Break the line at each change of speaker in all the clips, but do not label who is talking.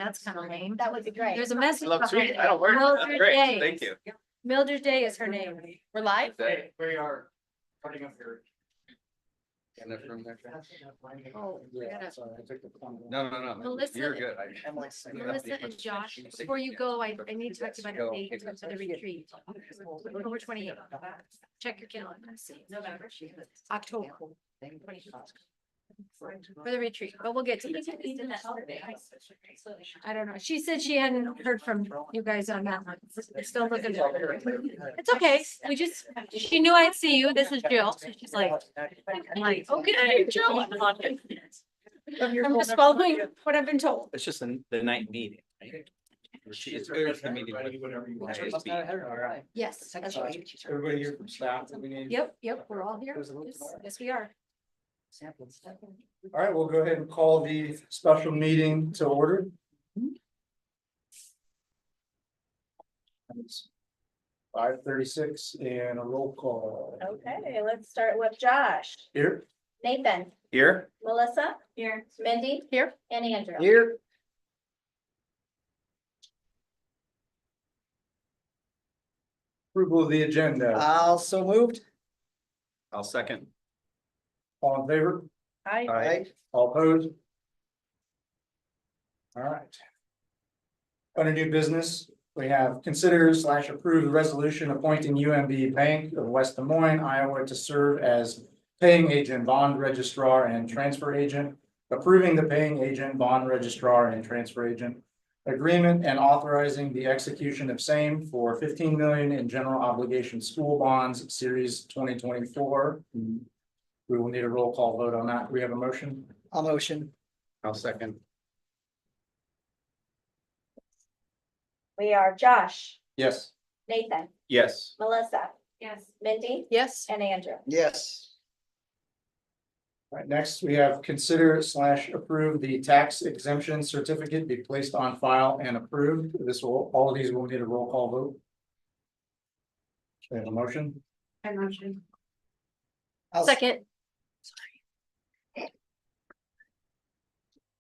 That's kind of lame.
That would be great.
There's a message.
I love
behind
tweeting.
it.
I don't work.
Mildred
Great,
Day.
thank you.
Mildred Day is her name.
We're live?
We are putting up here.
Oh, I gotta-
No.
Melissa-
You're good.
Melissa and Josh, before you go, I need to talk to you about the date for the retreat. October 28th. Check your calendar. November. October. For the retreat, but we'll get to it. I don't know. She said she hadn't heard from you guys on that one. It's still looking. It's okay. She knew I'd see you. This is Jill. So she's like, I'm like, okay, Jill. I'm just following what I've been told.
It's just the night meeting, right? It's the meeting.
Yes, that's right.
Everybody here from staff that we need.
Yep, we're all here. Yes, we are.
All right, we'll go ahead and call the special meeting to order. 5:36 and a roll call.
Okay, let's start with Josh,
Here.
Nathan,
Here?
Melissa. Here. Mindy.
Here.
And Andrew.
Here. Approval of the agenda.
Also moved.
I'll second.
All in favor?
Hi.
All opposed? All right. Under new business, we have consider / approve the resolution appointing UMB Bank of West Des Moines, Iowa to serve as paying agent, bond registrar, and transfer agent, approving the paying agent, bond registrar, and transfer agent agreement and authorizing the execution of same for 15 million in general obligation school bonds, series 2024. We will need a roll call vote on that. We have a motion.
I'll motion.
I'll second.
We are Josh,
Yes.
Nathan,
Yes.
Melissa.
Yes.
Mindy
Yes.
and Andrew.
Yes.
All right, next we have consider / approve the tax exemption certificate be placed on file and approved. All of these will need a roll call vote. We have a motion.
I motion.
I'll
Second.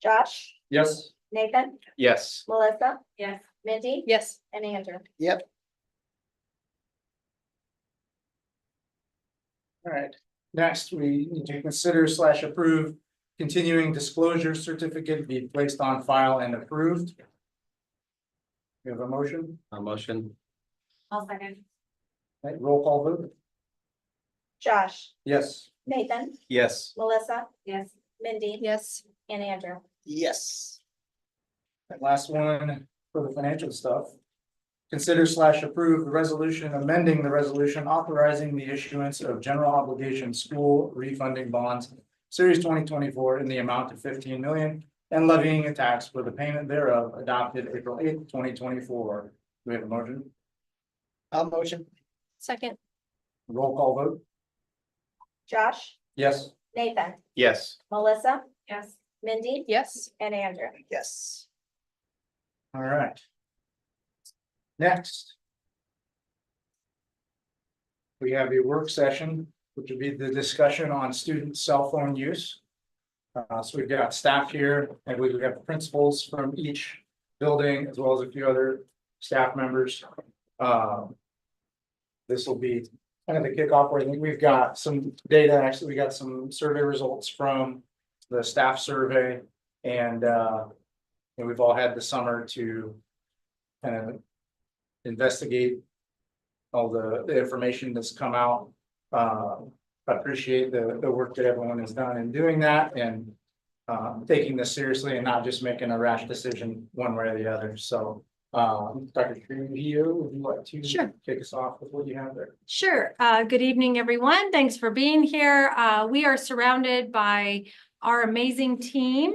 Josh,
Yes.
Nathan,
Yes.
Melissa.
Yes.
Mindy
Yes.
and Andrew.
Yep.
All right, next we need to consider / approve continuing disclosure certificate be placed on file and approved. We have a motion.
A motion.
I'll second.
All right, roll call vote.
Josh,
Yes.
Nathan,
Yes.
Melissa,
Yes.
Mindy
Yes.
and Andrew.
Yes.
And last one for the financial stuff. Consider / approve the resolution amending the resolution authorizing the issuance of general obligation school refunding bonds, series 2024 in the amount of 15 million and levying a tax for the payment thereof adopted April 8th, 2024. We have a motion.
I'll motion.
Second.
Roll call vote.
Josh,
Yes.
Nathan,
Yes.
Melissa,
Yes.
Mindy
Yes.
and Andrew.
Yes.
All right. Next. We have a work session, which would be the discussion on student cell phone use. So we've got staff here and we have principals from each building as well as a few other staff members. This will be kind of the kickoff where I think we've got some data. Actually, we got some survey results from the staff survey and we've all had the summer to kind of investigate all the information that's come out. I appreciate the work that everyone has done in doing that and taking this seriously and not just making a rash decision one way or the other. So Dr. Trujillo, would you like to
Sure.
kick us off with what you have there?
Sure. Good evening, everyone. Thanks for being here. We are surrounded by our amazing team,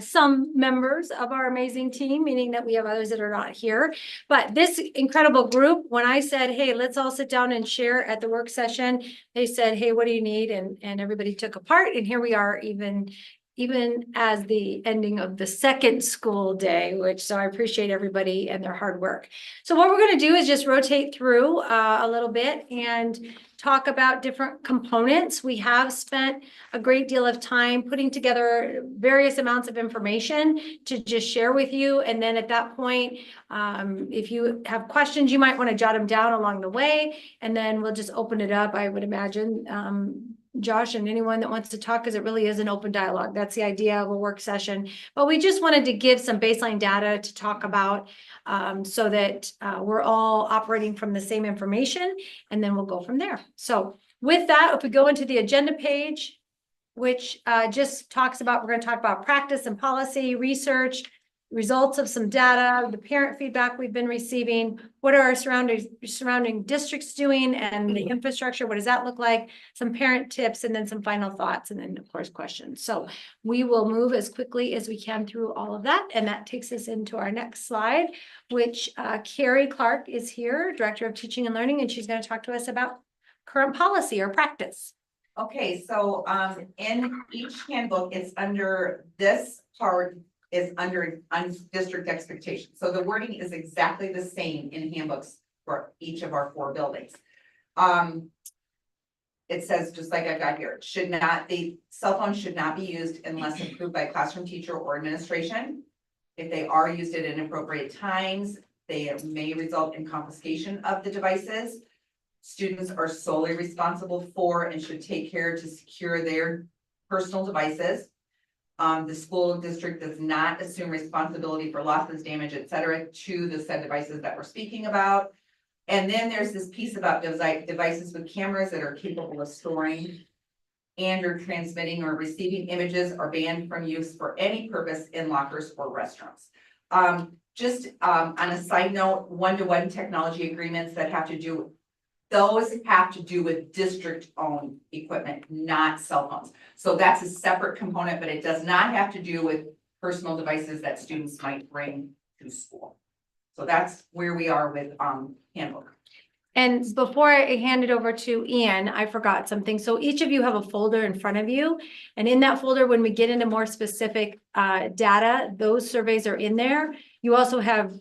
some members of our amazing team, meaning that we have others that are not here. But this incredible group, when I said, hey, let's all sit down and share at the work session, they said, hey, what do you need? And everybody took a part. And here we are even even as the ending of the second school day, so I appreciate everybody and their hard work. So what we're gonna do is just rotate through a little bit and talk about different components. We have spent a great deal of time putting together various amounts of information to just share with you. And then at that point, if you have questions, you might want to jot them down along the way, and then we'll just open it up, I would imagine. Josh and anyone that wants to talk, because it really is an open dialogue. That's the idea of a work session. But we just wanted to give some baseline data to talk about so that we're all operating from the same information, and then we'll go from there. So with that, if we go into the agenda page, which just talks about, we're going to talk about practice and policy, research, results of some data, the parent feedback we've been receiving, what are our surrounding districts doing, and the infrastructure, what does that look like, some parent tips, and then some final thoughts, and then of course questions. So we will move as quickly as we can through all of that, and that takes us into our next slide, which Carrie Clark is here, Director of Teaching and Learning, and she's going to talk to us about current policy or practice.
Okay, so in each handbook, it's under this part is under district expectations. So the wording is exactly the same in handbooks for each of our 4 buildings. It says, just like I've got here, the cell phone should not be used unless approved by a classroom teacher or administration. If they are used at inappropriate times, they may result in confiscation of the devices. Students are solely responsible for and should take care to secure their personal devices. The school district does not assume responsibility for losses, damage, et cetera, to the said devices that we're speaking about. And then there's this piece about devices with cameras that are capable of storing and or transmitting or receiving images are banned from use for any purpose in lockers or restrooms. Just on a side note, one-to-one technology agreements that have to do those have to do with district-owned equipment, not cell phones. So that's a separate component, but it does not have to do with personal devices that students might bring to school. So that's where we are with handbook.
And before I hand it over to Ian, I forgot something. So each of you have a folder in front of you. And in that folder, when we get into more specific data, those surveys are in there. You also have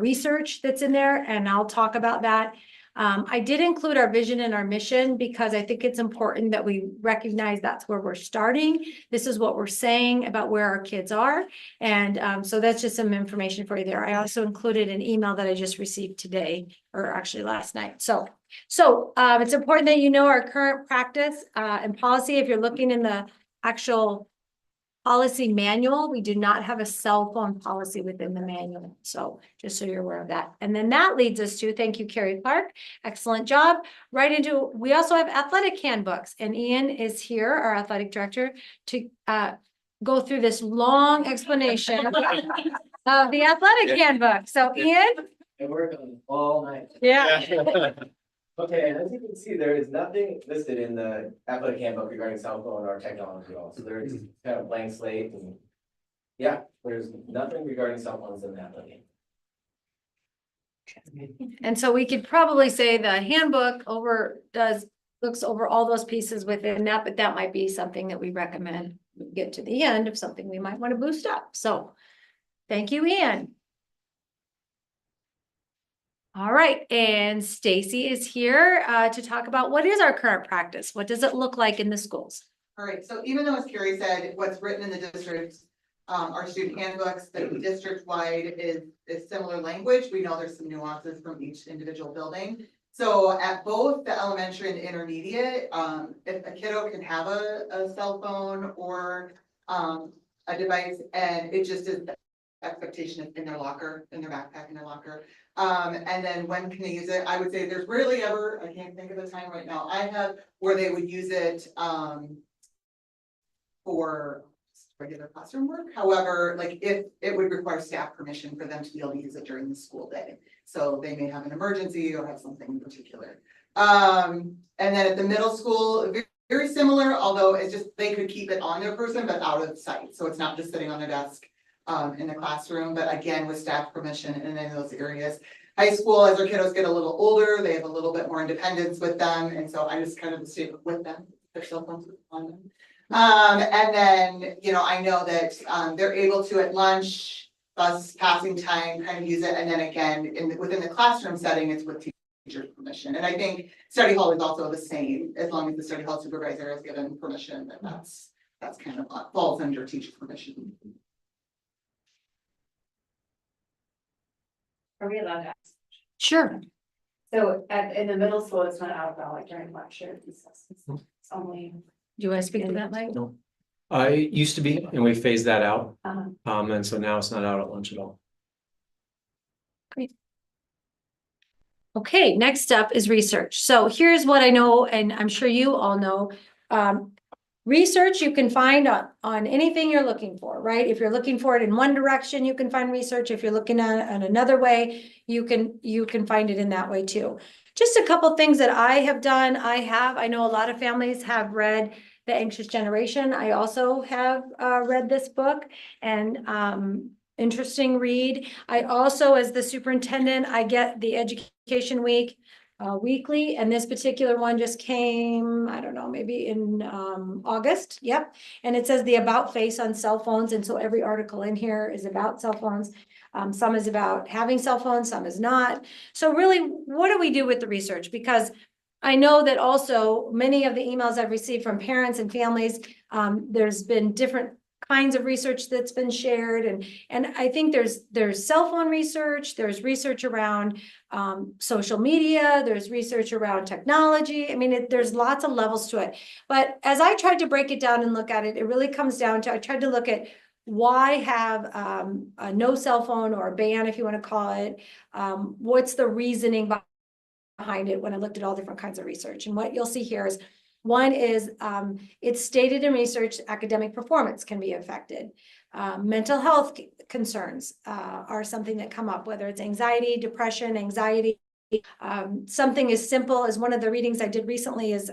research that's in there, and I'll talk about that. I did include our vision and our mission because I think it's important that we recognize that's where we're starting. This is what we're saying about where our kids are. And so that's just some information for you there. I also included an email that I just received today, or actually last night. So it's important that you know our current practice and policy. If you're looking in the actual policy manual, we do not have a cell phone policy within the manual. So just so you're aware of that. And then that leads us to, thank you, Carrie Clark. Excellent job. Right into, we also have athletic handbooks, and Ian is here, our athletic director, to go through this long explanation of the athletic handbook. So Ian?
I work on it all night.
Yeah.
Okay, and as you can see, there is nothing listed in the athletic handbook regarding cell phone or technology at all. So there's kind of blank slate and yeah, there's nothing regarding cell phones in the athletic handbook.
And so we could probably say the handbook looks over all those pieces within that, but that might be something that we recommend we get to the end of something we might want to boost up. So thank you, Ian. All right, and Stacy is here to talk about what is our current practice? What does it look like in the schools?
All right, so even though, as Carrie said, what's written in the district, our student handbooks, the district-wide is similar language. We know there's some nuances from each individual building. So at both the elementary and intermediate, if a kiddo can have a cell phone or a device, and it just is the expectation in their locker, in their backpack, in their locker. And then when can they use it? I would say there's rarely ever, I can't think of a time right now, I have where they would use it for regular classroom work. However, like if it would require staff permission for them to be able to use it during the school day. So they may have an emergency or have something in particular. And then at the middle school, very similar, although it's just, they could keep it on their person, but out of sight. So it's not just sitting on their desk in the classroom, but again, with staff permission and in those areas. High school, as our kiddos get a little older, they have a little bit more independence with them. And so I just kind of stay with them, their cell phones on them. And then, you know, I know that, they're able to at lunch, bus passing time, kind of use it, and then again, within the classroom setting, it's with teacher permission. And I think study hall is also the same, as long as the study hall supervisor has given permission, then that's kind of falls under teacher permission.
Are we allowed to ask?
Sure.
So in the middle school, it's not outbound, like during lecture, it's only.
Do you want to speak to that, Mike?
No. I used to be, and we phased that out,
Uh-huh.
and so now it's not out at lunch at all.
Okay, next up is research. So here's what I know, and I'm sure you all know. Research you can find on anything you're looking for, right? If you're looking for it in one direction, you can find research. If you're looking at it in another way, you can find it in that way too. Just a couple things that I have done. I know a lot of families have read The Anxious Generation. I also have read this book, and interesting read. I also, as the superintendent, I get the Education Week weekly, and this particular one just came, I don't know, maybe in August. Yep. And it says the about face on cell phones, and so every article in here is about cell phones. Some is about having cell phones, some is not. So really, what do we do with the research? Because I know that also many of the emails I've received from parents and families, there's been different kinds of research that's been shared, and I think there's cell phone research, there's research around social media, there's research around technology. I mean, there's lots of levels to it. But as I tried to break it down and look at it, it really comes down to, I tried to look at why have a no cell phone or a ban, if you want to call it. What's the reasoning behind it when I looked at all different kinds of research? And what you'll see here is, one is it's stated in research academic performance can be affected. Mental health concerns are something that come up, whether it's anxiety, depression, anxiety. Something as simple as one of the readings I did recently is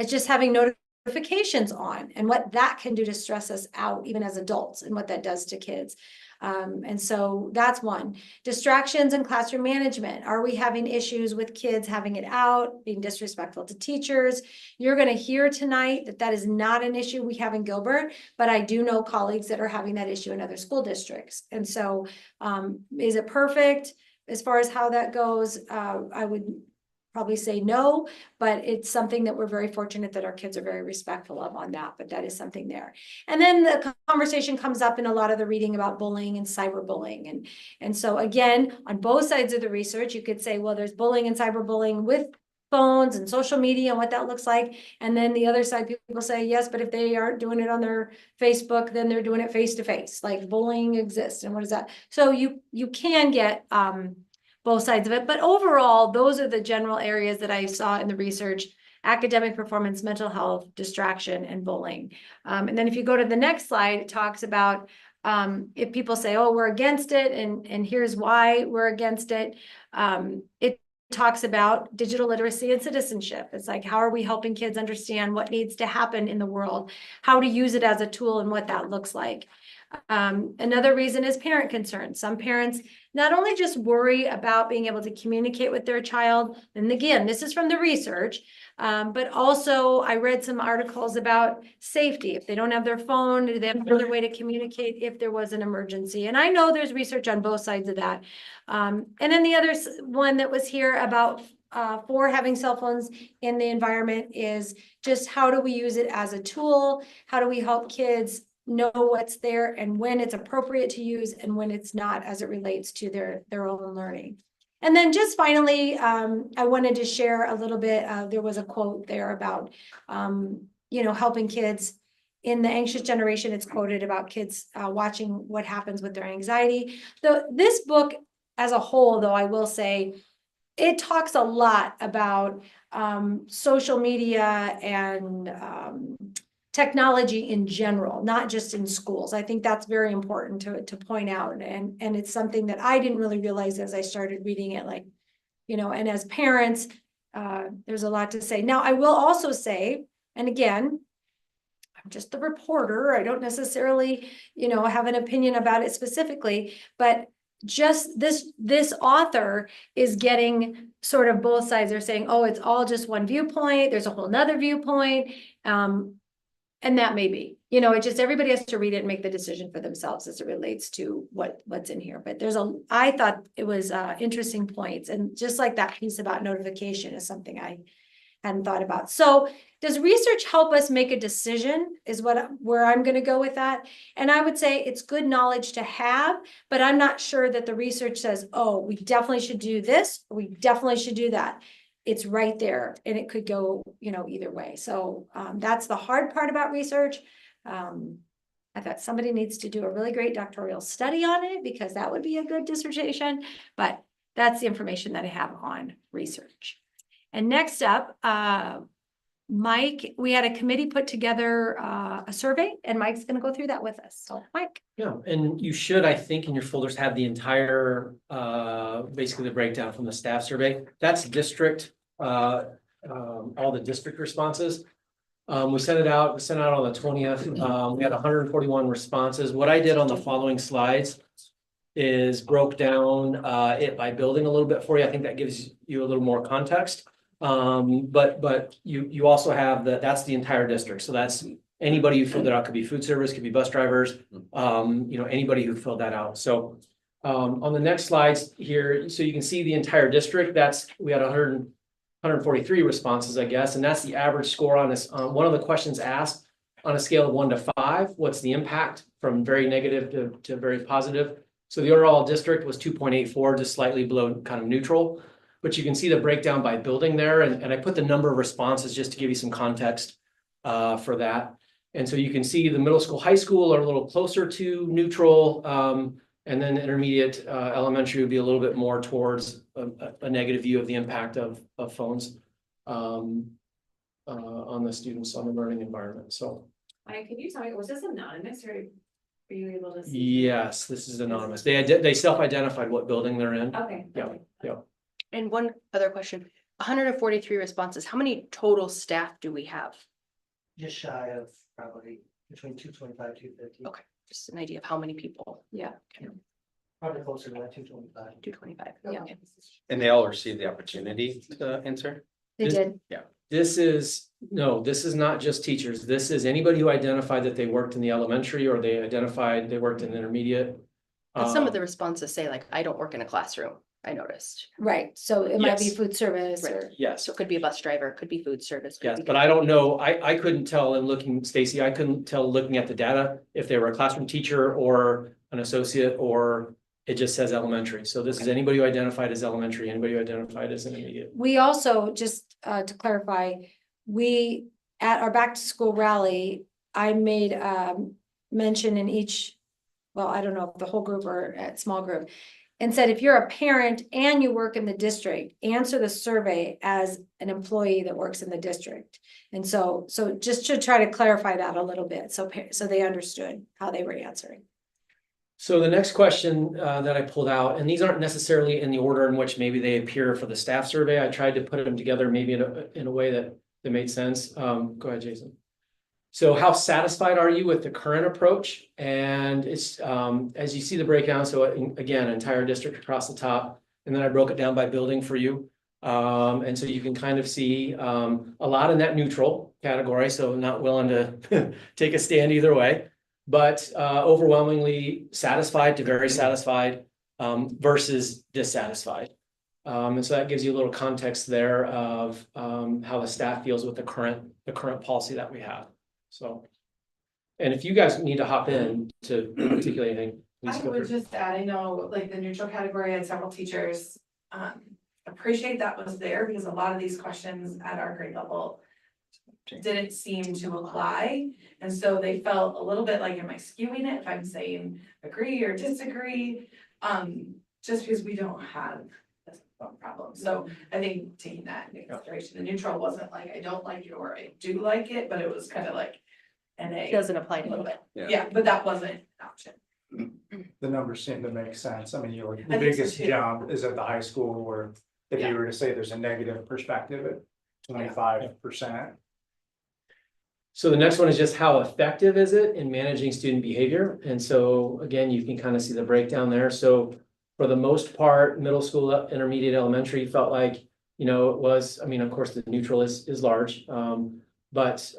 just having notifications on and what that can do to stress us out, even as adults, and what that does to kids. And so that's one. Distractions in classroom management. Are we having issues with kids having it out, being disrespectful to teachers? You're going to hear tonight that is not an issue we have in Gilbert, but I do know colleagues that are having that issue in other school districts. And so is it perfect as far as how that goes? I would probably say no, but it's something that we're very fortunate that our kids are very respectful of on that, but that is something there. And then the conversation comes up in a lot of the reading about bullying and cyberbullying. And so again, on both sides of the research, you could say, well, there's bullying and cyberbullying with phones and social media and what that looks like. And then the other side, people say, yes, but if they aren't doing it on their Facebook, then they're doing it face to face, like bullying exists. And what is that? So you can get, both sides of it. But overall, those are the general areas that I saw in the research: academic performance, mental health, distraction, and bullying. And then if you go to the next slide, it talks about if people say, oh, we're against it, and here's why we're against it. It talks about digital literacy and citizenship. It's like, how are we helping kids understand what needs to happen in the world, how to use it as a tool, and what that looks like. Another reason is parent concerns. Some parents not only just worry about being able to communicate with their child, and again, this is from the research, but also I read some articles about safety. If they don't have their phone, do they have another way to communicate if there was an emergency? And I know there's research on both sides of that. And then the other one that was here about for having cell phones in the environment is just how do we use it as a tool? How do we help kids know what's there and when it's appropriate to use and when it's not, as it relates to their own learning. And then just finally, I wanted to share a little bit. There was a quote there about, helping kids in the anxious generation. It's quoted about kids watching what happens with their anxiety. This book as a whole, though, I will say, it talks a lot about social media and technology in general, not just in schools. I think that's very important to point out. And it's something that I didn't really realize as I started reading it, and as parents, there's a lot to say. Now, I will also say, and again, I'm just the reporter. I don't necessarily, have an opinion about it specifically, but just this author is getting sort of both sides. They're saying, oh, it's all just one viewpoint. There's a whole nother viewpoint. And that may be, you know, it just, everybody has to read it and make the decision for themselves as it relates to what's in here. But I thought it was interesting points, and just like that piece about notification is something I hadn't thought about. So does research help us make a decision is where I'm gonna go with that. And I would say it's good knowledge to have, but I'm not sure that the research says, oh, we definitely should do this, or we definitely should do that. It's right there, and it could go, you know, either way. So that's the hard part about research. I thought somebody needs to do a really great doctoral study on it, because that would be a good dissertation, but that's the information that I have on research. And next up, Mike, we had a committee put together a survey, and Mike's gonna go through that with us. So Mike.
Yeah, and you should, I think, in your folders have the entire, basically the breakdown from the staff survey. That's district, all the district responses. We sent out on the 20th. We had 141 responses. What I did on the following slides is broke down it by building a little bit for you. I think that gives you a little more context. But you also have that's the entire district. So that's anybody who filled it out. Could be food service, could be bus drivers, you know, anybody who filled that out. So on the next slides here, so you can see the entire district. We had 143 responses, I guess, and that's the average score on this. One of the questions asked on a scale of 1 to 5, what's the impact from very negative to very positive? So the overall district was 2.84, just slightly below kind of neutral. But you can see the breakdown by building there, and I put the number of responses just to give you some context for that. And so you can see the middle school, high school are a little closer to neutral, and then intermediate, elementary would be a little bit more towards a negative view of the impact of phones on the students, on the learning environment. So.
Mike, can you tell me, was this anonymous, or were you able to see?
Yes, this is anonymous. They self-identified what building they're in.
Okay.
Yeah, yeah.
And one other question, 143 responses, how many total staff do we have?
Just shy of probably between 225, 250.
Okay, just an idea of how many people.
Yeah.
Probably closer to that 225.
225,
Yeah.
okay.
And they all received the opportunity to answer?
They did.
This is not just teachers. This is anybody who identified that they worked in the elementary, or they identified they worked in the intermediate.
And some of the responses say like, I don't work in a classroom, I noticed.
Right. So it might be
Yes.
food service
Right.
or.
Yes,
So it could be a bus driver, could be food service. could
yes,
be-
but I don't know. I couldn't tell in looking, Stacy, I couldn't tell looking at the data if they were a classroom teacher or an associate, or it just says elementary. So this is anybody who identified as elementary, anybody who identified as intermediate.
We also, just to clarify, we, at our back to school rally, I made mention in each, well, I don't know if the whole group or at small group, and said, if you're a parent and you work in the district, answer the survey as an employee that works in the district. And so just to try to clarify that a little bit, so they understood how they were answering.
So the next question that I pulled out, and these aren't necessarily in the order in which maybe they appear for the staff survey. I tried to put them together maybe in a way that made sense. Go ahead, Jason. So how satisfied are you with the current approach? And it's as you see the breakdown, so again, entire district across the top, and then I broke it down by building for you. And so you can kind of see a lot in that neutral category, so not willing to take a stand either way. But overwhelmingly satisfied to very satisfied versus dissatisfied. And so that gives you a little context there of how the staff feels with the current policy that we have. So, and if you guys need to hop in to articulate anything, please
I
feel
would
free.
just add, I know, like the neutral category, I had several teachers, appreciate that was there, because a lot of these questions at our grade level didn't seem to apply, and so they felt a little bit like, am I skewing it if I'm saying agree or disagree? Just because we don't have this problem, so I think taking that into consideration, the neutral wasn't like, I don't like it or I do like it, but it was kind of like
It doesn't apply
a
to
little
me.
bit, yeah, but that wasn't an option.
The numbers seem to make sense. I mean, the
I think so
biggest
too.
jump is at the high school, where if
Yeah.
you were to say there's a negative perspective at 25%.
So the next one is just how effective is it in managing student behavior? And so again, you can kind of see the breakdown there. So for the most part, middle school, intermediate, elementary felt like, you know, it was, I mean, of course, the neutral is large. But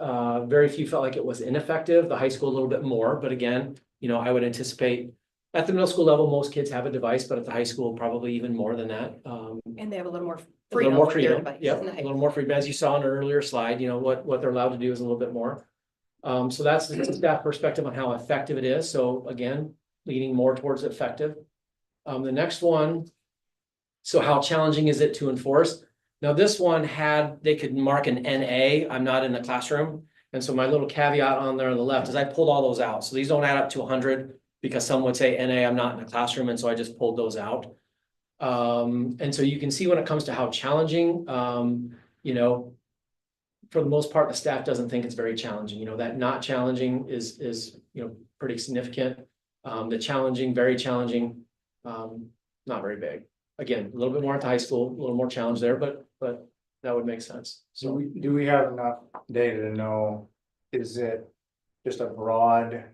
very few felt like it was ineffective, the high school a little bit more, but again, I would anticipate. At the middle school level, most kids have a device, but at the high school, probably even more than that.
And they have a little more
A little
freedom
more
with their
freedom,
device.
yep, a little more freedom, as you saw in an earlier slide, what they're allowed to do is a little bit more. So that's the staff perspective on how effective it is, so again, leaning more towards effective. The next one, so how challenging is it to enforce? Now, this one they could mark an NA, I'm not in the classroom, and so my little caveat on there on the left is I pulled all those out, so these don't add up to 100, because some would say NA, I'm not in the classroom, and so I just pulled those out. And so you can see when it comes to how challenging, for the most part, the staff doesn't think it's very challenging, that not challenging is pretty significant. The challenging, very challenging, not very big. Again, a little bit more at the high school, a little more challenge there, but that would make sense.
So do we have enough data to know, is it just a broad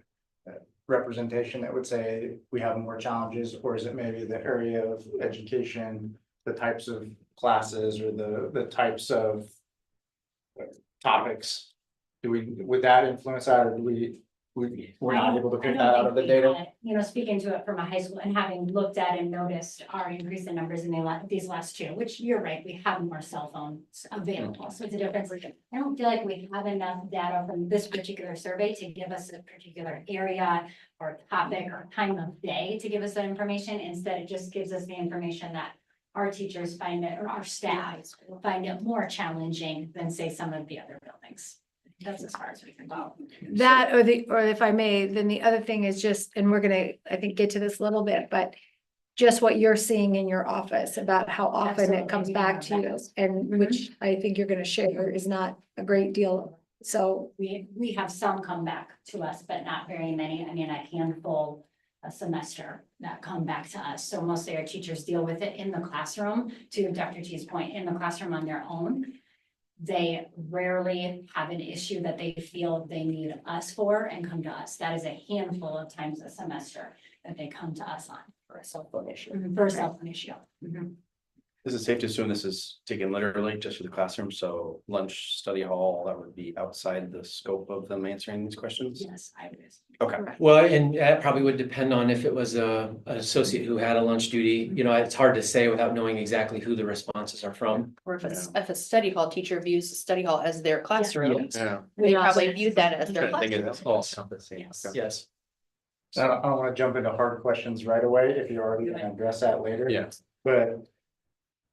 representation that would say we have more challenges, or is it maybe the area of education, the types of classes, or the types of topics? Would that influence that, or we're not able to pick that out of the data?
Speaking to it from a high school and having looked at and noticed our increase in numbers in these last two, which you're right, we have more cell phones available, so it's a difference. I don't feel like we have enough data from this particular survey to give us a particular area or topic or time of day to give us that information. Instead, it just gives us the information that our teachers find it, or our staff find it more challenging than say some of the other buildings. That's as far as we can go.
That, or if I may, then the other thing is just, and we're gonna, I think, get to this a little bit, but just what you're seeing in your office about how often it comes back to you, and which I think you're gonna share is not a great deal. So
We have some come back to us, but not very many. I mean, a handful a semester that come back to us. So mostly our teachers deal with it in the classroom, to Dr. T's point, in the classroom on their own. They rarely have an issue that they feel they need us for and come to us. That is a handful of times a semester that they come to us on for a cell phone issue. For a cell phone issue.
Is it safe to assume this is taken literally just for the classroom? So lunch, study hall, that would be outside the scope of them answering these questions?
Yes, I would.
Okay.
Well, and that probably would depend on if it was an associate who had a lunch duty, it's hard to say without knowing exactly who the responses are from.
Or if a study hall teacher views the study hall as their classroom,
Yeah.
they probably viewed that as their
I think
classroom.
it's all encompassing.
Yes.
Okay.
Yes.
I don't wanna jump into hard questions right away, if you're already gonna address that later.
Yeah.
But,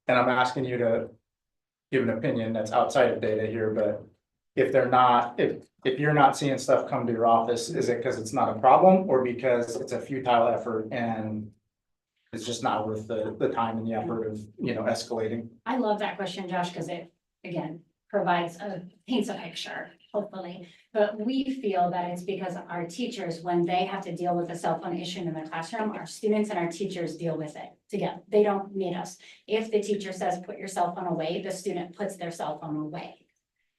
and I'm asking you to give an opinion that's outside of data here, but if they're not, if you're not seeing stuff come to your office, is it because it's not a problem, or because it's a futile effort and it's just not worth the time and the effort of, escalating?
I love that question, Josh, because it, again, paints a picture, hopefully. But we feel that it's because our teachers, when they have to deal with a cell phone issue in the classroom, our students and our teachers deal with it together. They don't need us. If the teacher says, put your cell phone away, the student puts their cell phone away.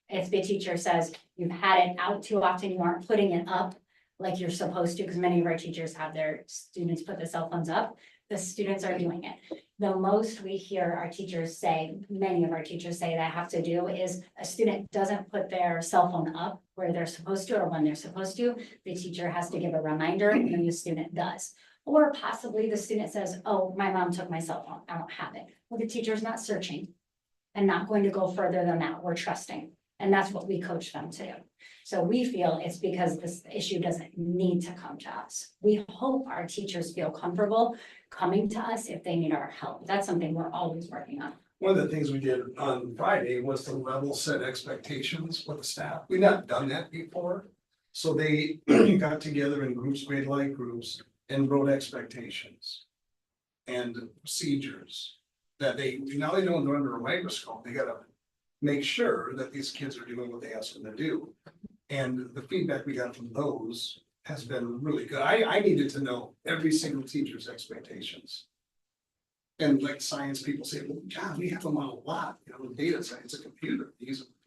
If the teacher says, you've had it out too often, you aren't putting it up like you're supposed to, because many of our teachers have their students put the cell phones up, the students are doing it. The most we hear our teachers say, many of our teachers say that have to do is a student doesn't put their cell phone up where they're supposed to or when they're supposed to. The teacher has to give a reminder and then the student does. Or possibly the student says, oh, my mom took my cell phone, I don't have it. Well, the teacher's not searching and not going to go further than that. We're trusting. And that's what we coach them to do. So we feel it's because this issue doesn't need to come to us. We hope our teachers feel comfortable coming to us if they need our help. That's something we're always working on.
One of the things we did on Friday was to level set expectations with the staff. We've not done that before. So they got together in groups, grade like groups, and wrote expectations and procedures that they don't do under a microscope. They gotta make sure that these kids are doing what they ask them to do. And the feedback we got from those has been really good. I needed to know every single teacher's expectations. And like science people say, well, God, we have them on a lot, data science, a computer,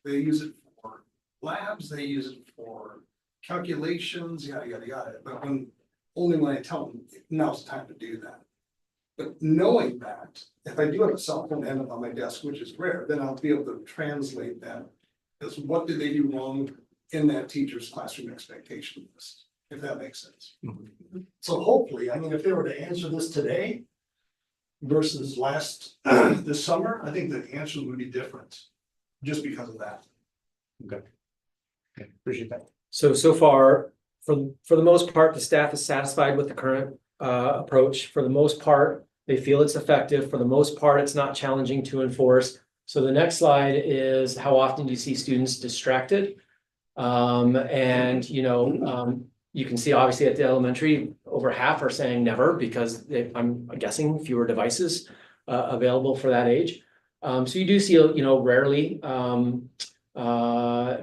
they use it for labs, they use it for calculations, yada, yada, yada. But only when I tell them, now's the time to do that. But knowing that, if I do have a cell phone end up on my desk, which is rare, then I'll be able to translate that is what did they do wrong in that teacher's classroom expectation list, if that makes sense. So hopefully, I mean, if they were to answer this today versus last, this summer, I think the answers would be different, just because of that.
Appreciate that.
So far, for the most part, the staff is satisfied with the current approach. For the most part, they feel it's effective. For the most part, it's not challenging to enforce. So the next slide is how often do you see students distracted? And you can see obviously at the elementary, over half are saying never because I'm guessing fewer devices available for that age. So you do see, rarely,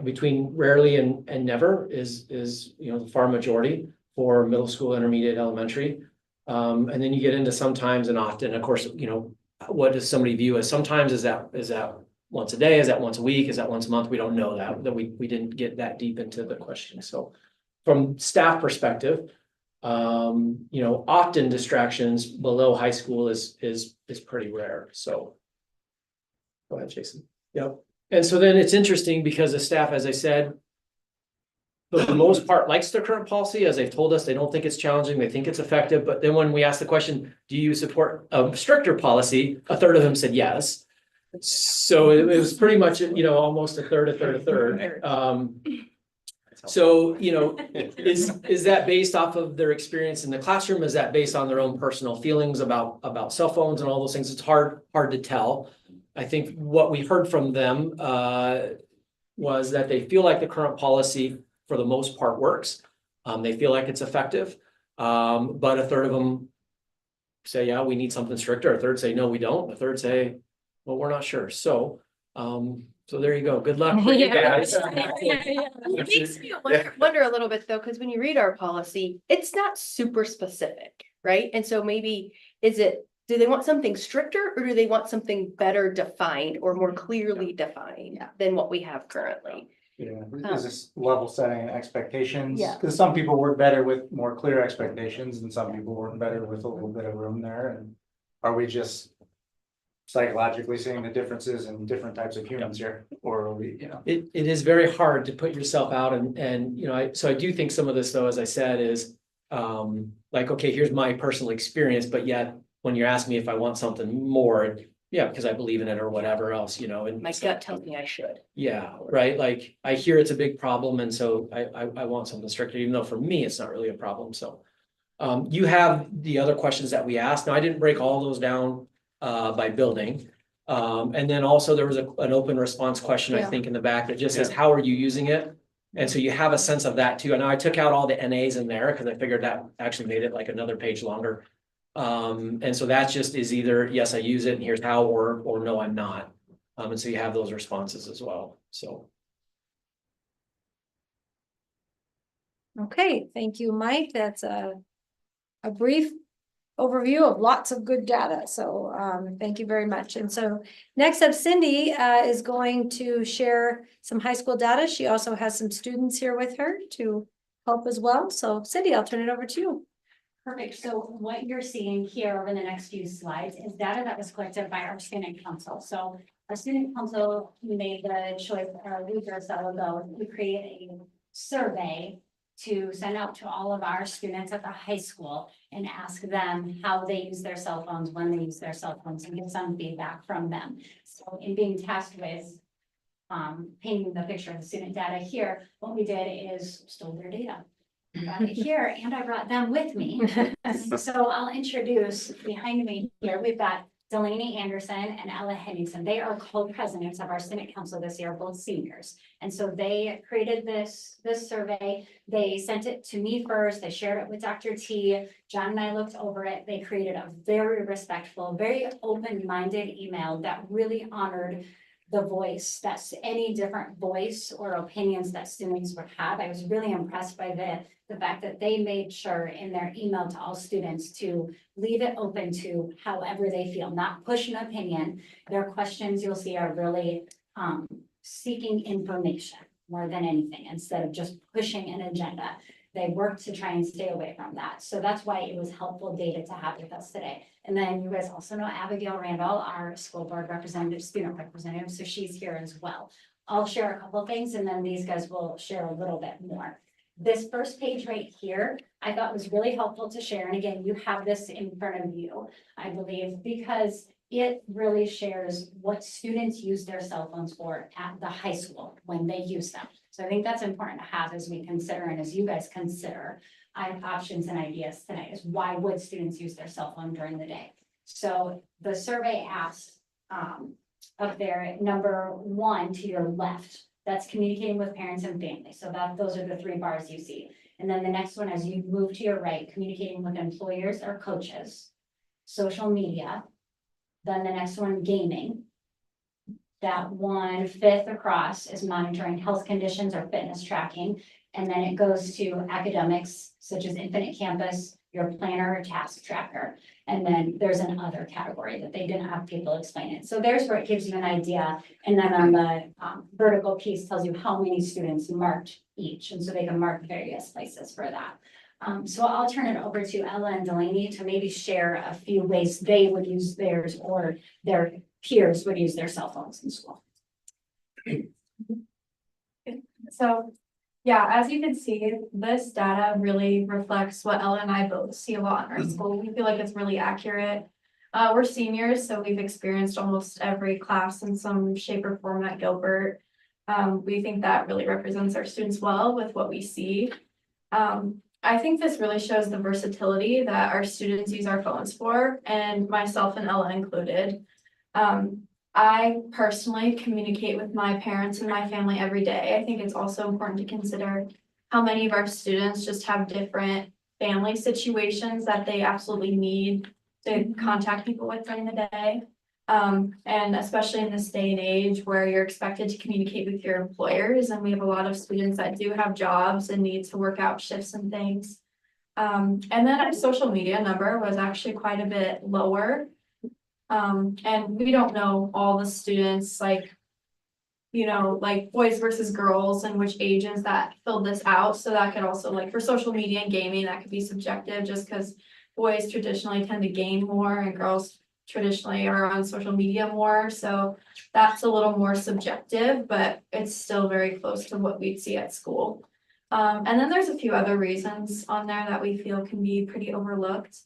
between rarely and never is the far majority for middle school, intermediate, elementary. And then you get into sometimes and often, of course, what does somebody view as sometimes? Is that once a day? Is that once a week? Is that once a month? We don't know that we didn't get that deep into the question. So from staff perspective, often distractions below high school is pretty rare. So go ahead, Jason. Yep. And so then it's interesting because the staff, as I said, for the most part likes their current policy. As they've told us, they don't think it's challenging. They think it's effective. But then when we ask the question, do you support a stricter policy? A third of them said yes. So it was pretty much, almost a third. So, is that based off of their experience in the classroom? Is that based on their own personal feelings about cell phones and all those things? It's hard to tell. I think what we heard from them was that they feel like the current policy for the most part works. They feel like it's effective. But a third of them say, yeah, we need something stricter. A third say, no, we don't. A third say, well, we're not sure. So there you go. Good luck for you guys.
It makes me wonder a little bit though, because when you read our policy, it's not super specific, right? And so maybe do they want something stricter or do they want something better defined or more clearly defined than what we have currently?
Yeah, is this level setting expectations?
Yeah.
Because some people work better with more clear expectations and some people work better with a little bit of room there. And are we just psychologically seeing the differences in different types of humans here? Or are we,
It is very hard to put yourself out and so I do think some of this though, as I said, is like, okay, here's my personal experience, but yet when you're asking me if I want something more, yeah, because I believe in it or whatever else, and
My gut tells me I should.
yeah, right. Like I hear it's a big problem. And so I want something stricter, even though for me, it's not really a problem. So you have the other questions that we asked. Now, I didn't break all those down by building. And then also there was an open response question, I think, in the back that just says, how are you using it? And so you have a sense of that too. And I took out all the NAs in there because I figured that actually made it like another page longer. And so that just is either, yes, I use it and here's how, or no, I'm not. And so you have those responses as well. So.
Okay, thank you, Mike. That's a brief overview of lots of good data. So thank you very much. And so next up, Cindy is going to share some high school data. She also has some students here with her to help as well. So Cindy, I'll turn it over to you.
Perfect. So what you're seeing here over the next few slides is data that was collected by our student council. So our student council made the choice a week or so ago to create a survey to send out to all of our students at the high school and ask them how they use their cell phones, when they use their cell phones, and get some feedback from them. So in being tasked with painting the picture of the student data here, what we did is stole their data. I brought it here and I brought them with me. So I'll introduce behind me here, we've got Delaney Anderson and Ella Henningsen. They are co-presidents of our Senate Council this year, both seniors. And so they created this survey. They sent it to me first. They shared it with Dr. T. John and I looked over it. They created a very respectful, very open-minded email that really honored the voice, that's any different voice or opinions that students would have. I was really impressed by the fact that they made sure in their email to all students to leave it open to however they feel, not push an opinion. Their questions you'll see are really seeking information more than anything, instead of just pushing an agenda. They worked to try and stay away from that. So that's why it was helpful data to have with us today. And then you guys also know Abigail Randall, our school board representative, student representative, so she's here as well. I'll share a couple things and then these guys will share a little bit more. This first page right here, I thought was really helpful to share. And again, you have this in front of you, I believe, because it really shares what students use their cell phones for at the high school when they use them. So I think that's important to have as we consider and as you guys consider. I have options and ideas tonight is why would students use their cell phone during the day? So the survey asked up there, number 1 to your left, that's communicating with parents and families. So those are the 3 bars you see. And then the next one, as you move to your right, communicating with employers or coaches, social media. Then the next one, gaming. That 1/5 across is monitoring health conditions or fitness tracking. And then it goes to academics such as Infinite Campus, your planner or task tracker. And then there's an other category that they didn't have people explain it. So there's where it gives you an idea. And then on the vertical piece tells you how many students marked each. And so they can mark various places for that. So I'll turn it over to Ella and Delaney to maybe share a few ways they would use theirs or their peers would use their cell phones in school.
So, yeah, as you can see, this data really reflects what Ella and I both see a lot in our school. We feel like it's really accurate. We're seniors, so we've experienced almost every class in some shape or form at Gilbert. We think that really represents our students well with what we see. I think this really shows the versatility that our students use our phones for, and myself and Ella included. I personally communicate with my parents and my family every day. I think it's also important to consider how many of our students just have different family situations that they absolutely need to contact people with during the day. And especially in this day and age where you're expected to communicate with your employers, and we have a lot of students that do have jobs and need to work out shifts and things. And then our social media number was actually quite a bit lower. And we don't know all the students, like, you know, like boys versus girls and which ages that filled this out. So that could also, like, for social media and gaming, that could be subjective just because boys traditionally tend to game more and girls traditionally are on social media more. So that's a little more subjective, but it's still very close to what we'd see at school. And then there's a few other reasons on there that we feel can be pretty overlooked.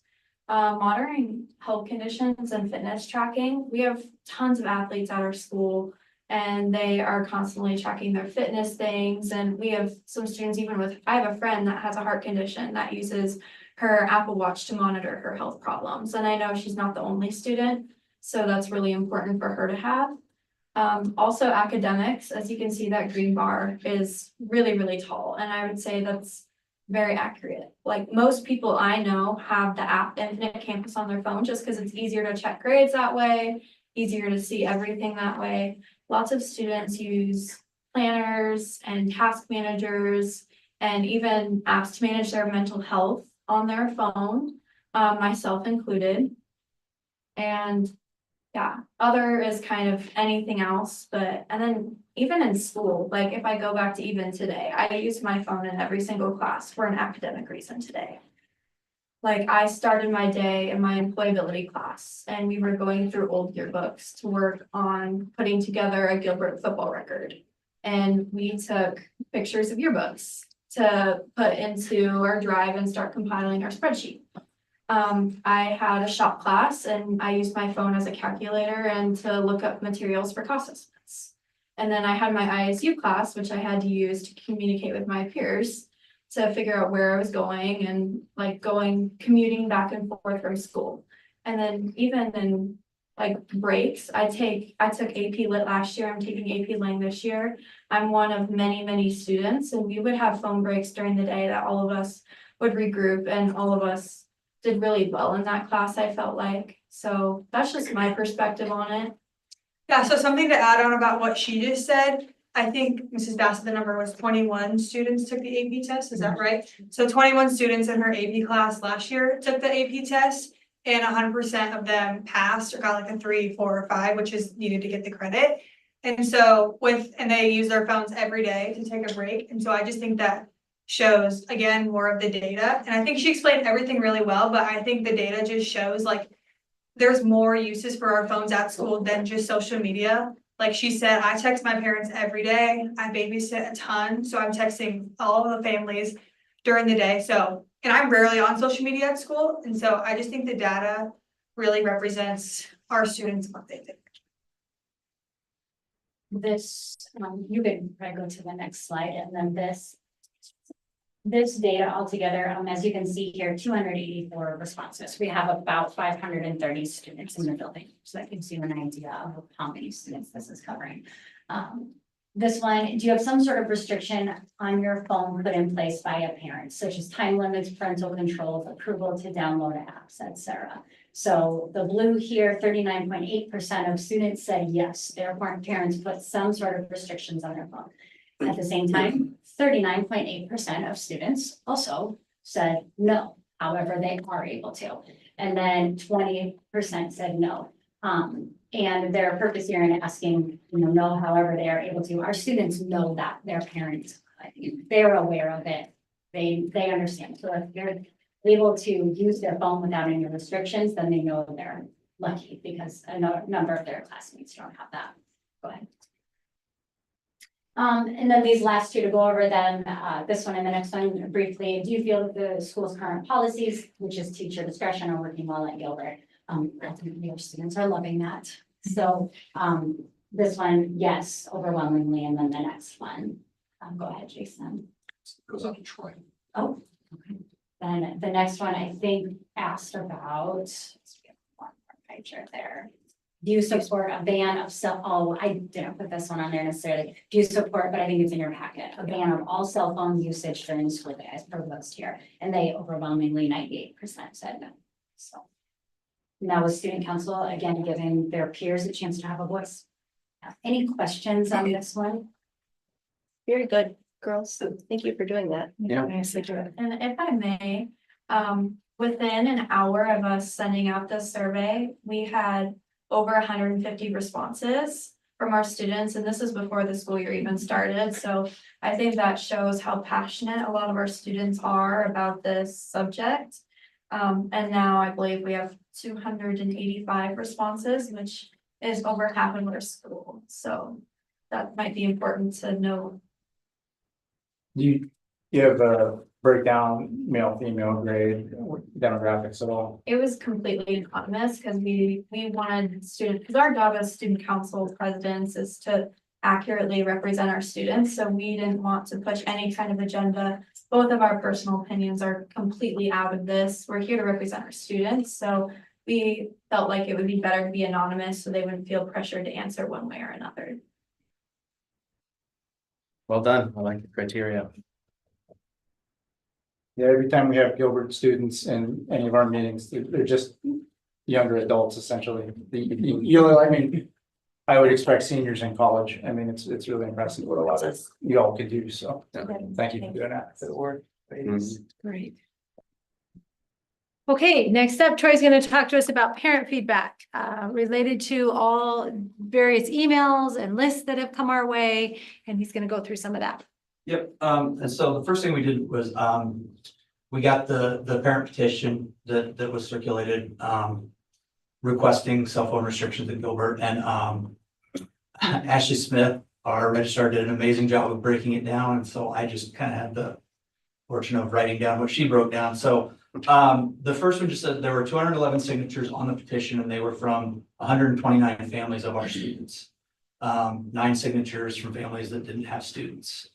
Monitoring health conditions and fitness tracking. We have tons of athletes at our school and they are constantly tracking their fitness things. And we have some students I have a friend that has a heart condition that uses her Apple Watch to monitor her health problems. And I know she's not the only student, so that's really important for her to have. Also academics, as you can see, that green bar is really, really tall. And I would say that's very accurate. Like most people I know have the app Infinite Campus on their phone just because it's easier to check grades that way, easier to see everything that way. Lots of students use planners and task managers and even apps to manage their mental health on their phone, myself included. And yeah, other is kind of anything else, and then even in school, like if I go back to even today, I use my phone in every single class for an academic reason today. Like I started my day in my employability class and we were going through old yearbooks to work on putting together a Gilbert football record. And we took pictures of yearbooks to put into our drive and start compiling our spreadsheet. I had a shop class and I used my phone as a calculator and to look up materials for cost estimates. And then I had my ISU class, which I had to use to communicate with my peers to figure out where I was going and like commuting back and forth from school. And then even in like breaks, I took AP Lit last year, I'm taking AP Lang this year. I'm one of many, many students and we would have phone breaks during the day that all of us would regroup and all of us did really well in that class, I felt like. So that's just my perspective on it.
Yeah, so something to add on about what she just said, I think Mrs. Bassett, the number was 21 students took the AP test, is that right? So 21 students in her AP class last year took the AP test and 100% of them passed or got like a 3, 4, or 5, which is needed to get the credit. And so and they use their phones every day to take a break. And so I just think that shows again more of the data. And I think she explained everything really well, but I think the data just shows like there's more uses for our phones at school than just social media. Like she said, I text my parents every day. I babysit a ton, so I'm texting all of the families during the day. So, and I'm rarely on social media at school. And so I just think the data really represents our students, what they think.
This, you could probably go to the next slide and then this data altogether, as you can see here, 284 responses. We have about 530 students in the building. So that gives you an idea of how many students this is covering. This one, do you have some sort of restriction on your phone put in place by a parent, such as time limits, parental controls, approval to download apps, etc.? So the blue here, 39.8% of students said yes, their parents put some sort of restrictions on their phone. At the same time, 39.8% of students also said no, however, they are able to. And then 20% said no. And their purpose here in asking, no, however, they are able to. Our students know that their parents, they're aware of it. They understand. So if they're able to use their phone without any restrictions, then they know they're lucky because a number of their classmates don't have that. Go ahead. And then these last two to go over them, this one and the next one briefly. Do you feel that the school's current policies, which is teacher discretion, are working well at Gilbert? Ultimately, our students are loving that. So this one, yes, overwhelmingly, and then the next one. Go ahead, Jason.
Goes on to Troy.
Oh, okay. Then the next one, I think, asked about, let's get one more picture there. Do you support a ban of I didn't put this one on there necessarily. Do you support, but I think it's in your packet, a ban of all cell phone usage during the school day as proposed here? And they overwhelmingly 98% said no. So now with student council, again, giving their peers a chance to have a voice. Any questions on this one?
Very good, girls. Thank you for doing that.
Yeah.
And if I may, within an hour of us sending out this survey, we had over 150 responses from our students, and this is before the school year even started. So I think that shows how passionate a lot of our students are about this subject. And now I believe we have 285 responses, which is over half of our school. So that might be important to know.
You have a breakdown, male, female, grade, demographics at all?
It was completely anonymous because we wanted students, because our job as student council presidents is to accurately represent our students. So we didn't want to push any kind of agenda. Both of our personal opinions are completely out of this. We're here to represent our students. So we felt like it would be better to be anonymous so they wouldn't feel pressured to answer one way or another.
Well done. I like the criteria.
Yeah, every time we have Gilbert students in any of our meetings, they're just younger adults essentially. I would expect seniors in college. I mean, it's really impressive what a lot of y'all could do. So thank you for doing that. For the work.
Great.
Okay, next up, Troy's going to talk to us about parent feedback related to all various emails and lists that have come our way, and he's going to go through some of that.
Yep, and so the first thing we did was, we got the parent petition that was circulated, requesting cell phone restrictions at Gilbert, and Ashley Smith, our registrar, did an amazing job of breaking it down, and so I just kind of had the fortune of writing down what she broke down. So the first one just said there were 211 signatures on the petition, and they were from 129 families of our students. 9 signatures from families that didn't have students.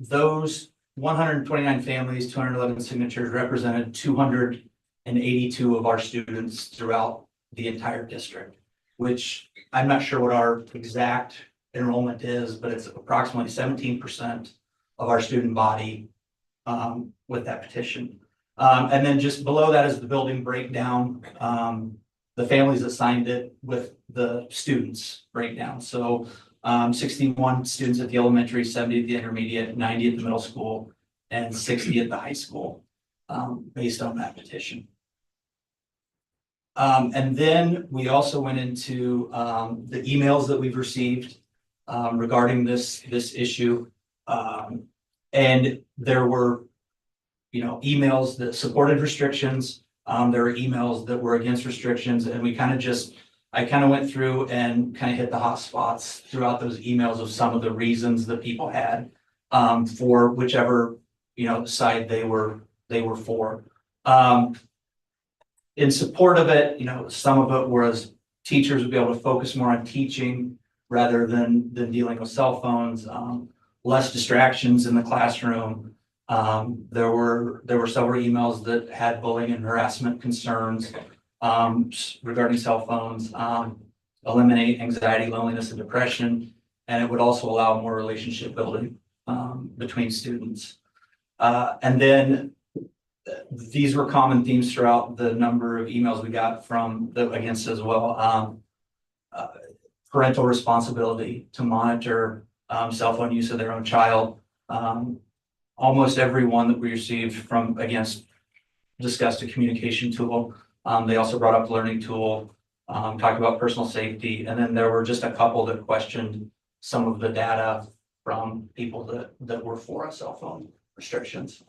Those 129 families, 211 signatures represented 282 of our students throughout the entire district, which I'm not sure what our exact enrollment is, but it's approximately 17% of our student body with that petition. And then just below that is the building breakdown, the families that signed it with the students breakdown. So 61 students at the elementary, 70 at the intermediate, 90 at the middle school, and 60 at the high school, based on that petition. And then we also went into the emails that we've received regarding this issue. And there were, emails that supported restrictions. There were emails that were against restrictions, and we kind of just I kind of went through and kind of hit the hot spots throughout those emails of some of the reasons that people had for whichever, side they were for. In support of it, some of it was teachers would be able to focus more on teaching rather than dealing with cell phones, less distractions in the classroom. There were several emails that had bullying and harassment concerns regarding cell phones, eliminate anxiety, loneliness, and depression, and it would also allow more relationship building between students. And then these were common themes throughout the number of emails we got from against as well. Parental responsibility to monitor cell phone use of their own child. Almost every one that we received from against discussed a communication tool. They also brought up learning tool, talked about personal safety, and then there were just a couple that questioned some of the data from people that were for cell phone restrictions.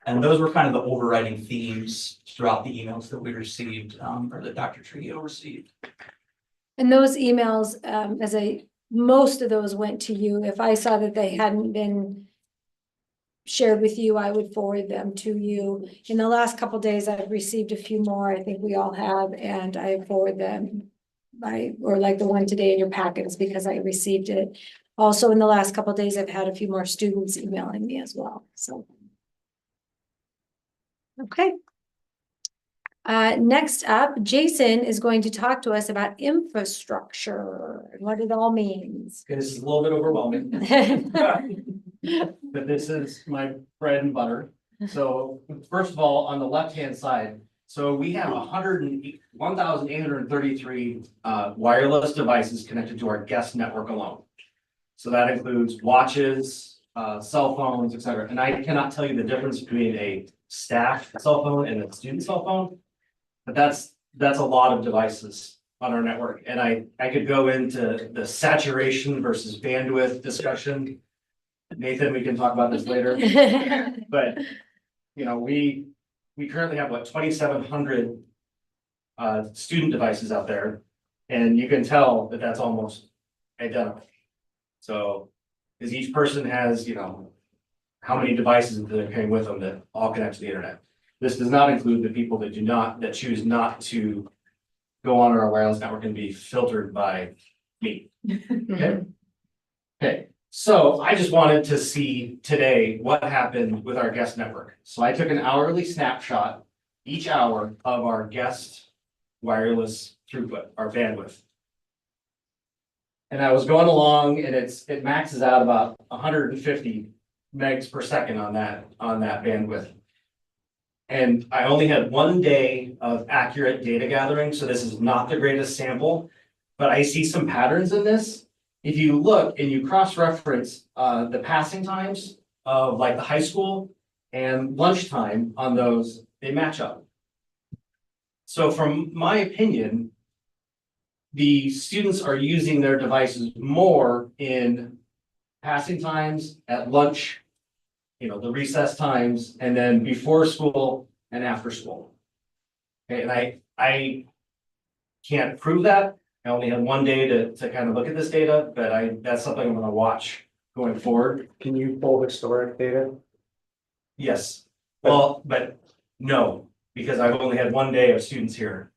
And those were kind of the overriding themes throughout the emails that we received, or that Dr. Trujillo received.
And those emails, most of those went to you. If I saw that they hadn't been shared with you, I would forward them to you. In the last couple of days, I've received a few more. I think we all have, and I forward them or like the one today in your packets because I received it. Also, in the last couple of days, I've had a few more students emailing me as well, so. Okay. Next up, Jason is going to talk to us about infrastructure and what it all means.
This is a little bit overwhelming. But this is my bread and butter. So first of all, on the left-hand side, so we have 1,833 wireless devices connected to our guest network alone. So that includes watches, cell phones, etc. And I cannot tell you the difference between a staff cell phone and a student cell phone. But that's a lot of devices on our network. And I could go into the saturation versus bandwidth discussion. Nathan, we can talk about this later. But, we currently have 2,700 student devices out there. And you can tell that that's almost identical. So, because each person has, how many devices that they're carrying with them that all connect to the internet. This does not include the people that choose not to go on our wireless network and be filtered by me. Okay. Okay. So I just wanted to see today what happened with our guest network. So I took an hourly snapshot each hour of our guest wireless throughput, our bandwidth. And I was going along and it maxes out about 150 megs per second on that bandwidth. And I only had 1 day of accurate data gathering, so this is not the greatest sample, but I see some patterns in this. If you look and you cross-reference the passing times of like the high school and lunchtime on those, they match up. So from my opinion, the students are using their devices more in passing times, at lunch, the recess times, and then before school and after school. Okay, and I can't prove that. I only had 1 day to kind of look at this data, but that's something I'm gonna watch going forward.
Can you pull historic data?
Yes, well, but no, because I've only had 1 day of students here.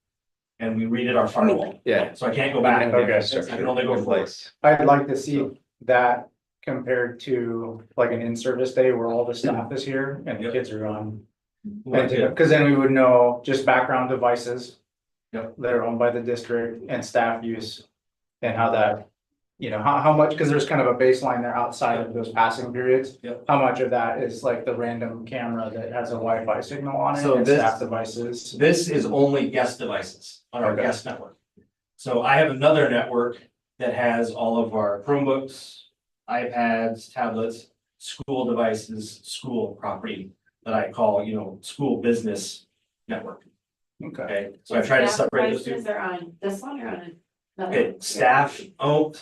And we redid our firewall.
Yeah.
So I can't go back.
Okay.
I can only go forward.
I'd like to see that compared to like an in-service day where all the staff is here and the kids are gone. Because then we would know just background devices.
Yep.
That are owned by the district and staff use. And how that, how much, because there's kind of a baseline there outside of those passing periods.
Yep.
How much of that is like the random camera that has a Wi-Fi signal on it
So
and
this-
staff devices?
This is only guest devices on our
Okay.
guest network. So I have another network that has all of our Chromebooks, iPads, tablets, school devices, school property that I call, school business network. Okay, so I try to separate those two.
Are on this one or on another?
Okay, staff owned,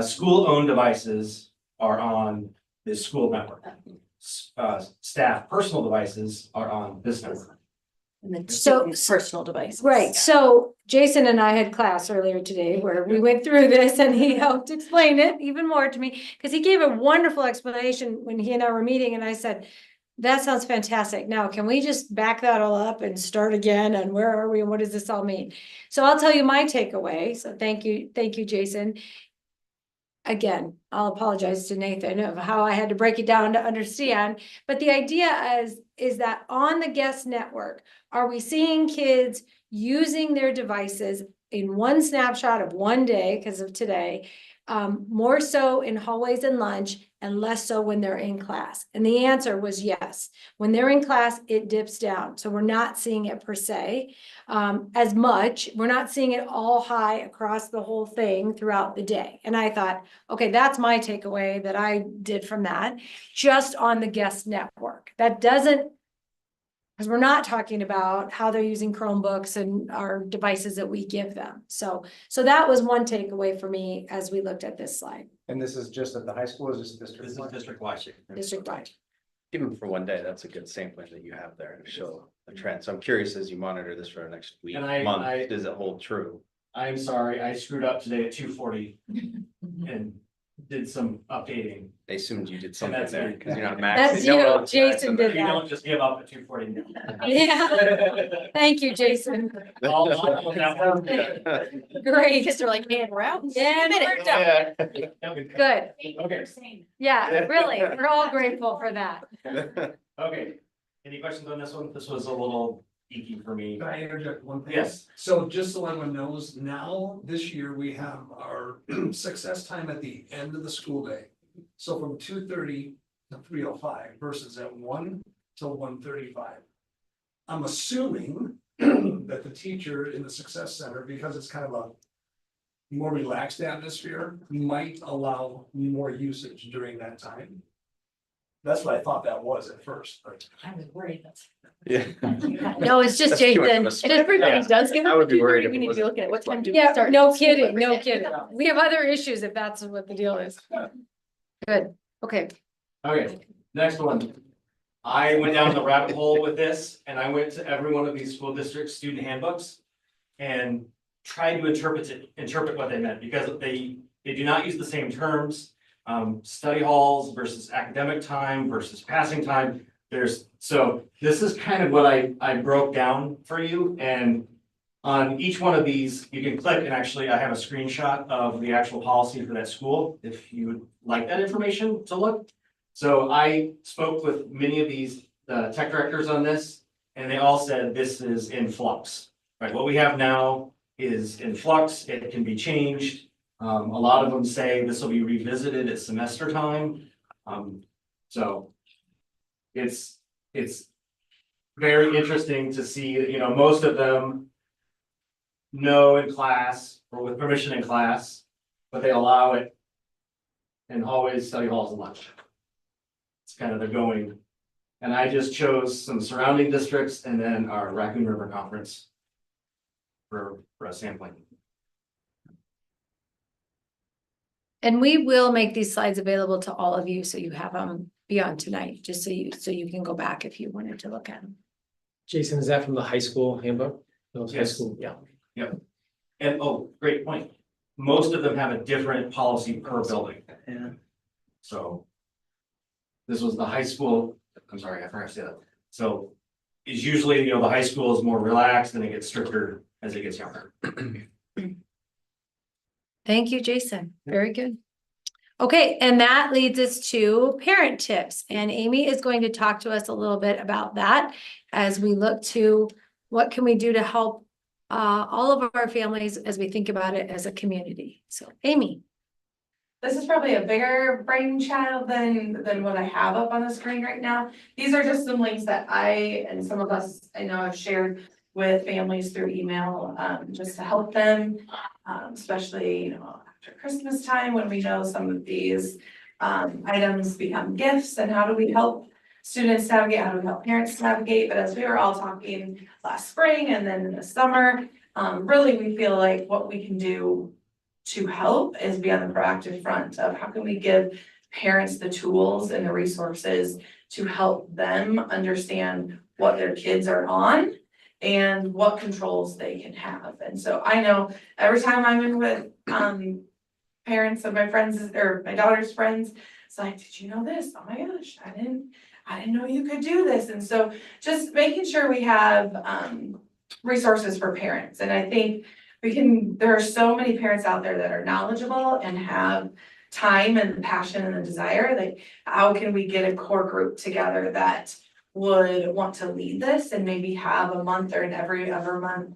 school owned devices are on this school network. Staff personal devices are on this network.
And then
So-
students' personal devices.
Right, so Jason and I had class earlier today where we went through this and he helped explain it even more to me. Cause he gave a wonderful explanation when he and I were meeting and I said, that sounds fantastic. Now, can we just back that all up and start again? And where are we and what does this all mean? So I'll tell you my takeaway. So thank you, Jason. Again, I'll apologize to Nathan of how I had to break it down to understand, but the idea is that on the guest network, are we seeing kids using their devices in one snapshot of one day because of today, more so in hallways and lunch and less so when they're in class? And the answer was yes. When they're in class, it dips down. So we're not seeing it per se as much. We're not seeing it all high across the whole thing throughout the day. And I thought, okay, that's my takeaway that I did from that, just on the guest network. That doesn't, because we're not talking about how they're using Chromebooks and our devices that we give them. So that was one takeaway for me as we looked at this slide,
And this is just at the high school, or is this district?
This is district-wide.
district-wide.
Even for one day, that's a good sampling that you have there to show the trend. So I'm curious, as you monitor this for the next week,
And I-
month, does it hold true?
I'm sorry, I screwed up today at 2:40 and did some updating.
They assumed you did something
that's
there
me.
because you're not
That's
maxing. No one
you,
else maxed
Jason
on
did
You
that.
don't just give up at 2:40.
Yeah, thank you, Jason. Great.
Kids are like, man, we're out. in
Yeah,
60 minutes."
Good.
Okay,
Yeah, really. We're all grateful for that.
okay. Any questions on this one? This was a little geeky for me.
Can I interject one thing?
Yes.
So just so everyone knows, now, this year, we have our success time at the end of the school day. So from 2:30 to 3:05 versus at 1 till 1:35. I'm assuming that the teacher in the success center, because it's kind of a more relaxed atmosphere, might allow more usage during that time. That's what I thought that was at first, but.
I was worried that's.
Yeah.
No, it's just
That's too much
Jason.
of a
And everybody does get
I
up
would
at
be worried
2:30.
if
We
it
need to be
wasn't.
looking at what time do we
Yeah,
start.
no
school
kidding,
every
no
day.
kidding. We have other issues if that's what the deal is. Good, okay.
Okay, next one. I went down the rabbit hole with this and I went to every one of these school district student handbooks. And tried to interpret what they meant, because they do not use the same terms. Study halls versus academic time versus passing time. So this is kind of what I broke down for you, and on each one of these, you can click, and actually I have a screenshot of the actual policy for that school, if you would like that information to look. So I spoke with many of these tech directors on this, and they all said this is in flux. Right, what we have now is in flux, it can be changed. A lot of them say this will be revisited at semester time. So it's very interesting to see, you know, most of them know in class or with permission in class, but they allow it in hallways, study halls, and lunch. It's kind of the going. And I just chose some surrounding districts and then our Raccoon River Conference for a sampling.
And we will make these slides available to all of you, so you have them beyond tonight, just so you can go back if you wanted to look at them.
Jason, is that from the high school handbook? Those high
Yes.
school, yeah.
Yep. And oh, great point. Most of them have a different policy per building.
Yeah.
So this was the high school, I'm sorry, I forgot to say that. So it's usually, you know, the high school is more relaxed and it gets stricter as it gets younger.
Thank you, Jason. Very good. Okay, and that leads us to parent tips, and Amy is going to talk to us a little bit about that as we look to what can we do to help all of our families as we think about it as a community. So Amy.
This is probably a bigger brainchild than what I have up on the screen right now. These are just some links that I and some of us I know have shared with families through email, just to help them, especially, you know, after Christmas time, when we know some of these items become gifts, and how do we help students navigate, how do we help parents navigate? But as we were all talking last spring and then in the summer, really, we feel like what we can do to help is be on the proactive front of how can we give parents the tools and the resources to help them understand what their kids are on and what controls they can have. And so I know every time I'm in with, parents of my friends or my daughter's friends, it's like, did you know this? Oh my gosh, I didn't know you could do this. And so just making sure we have, resources for parents. And I think there are so many parents out there that are knowledgeable and have time and passion and the desire. Like, how can we get a core group together that would want to lead this and maybe have a month or every other month,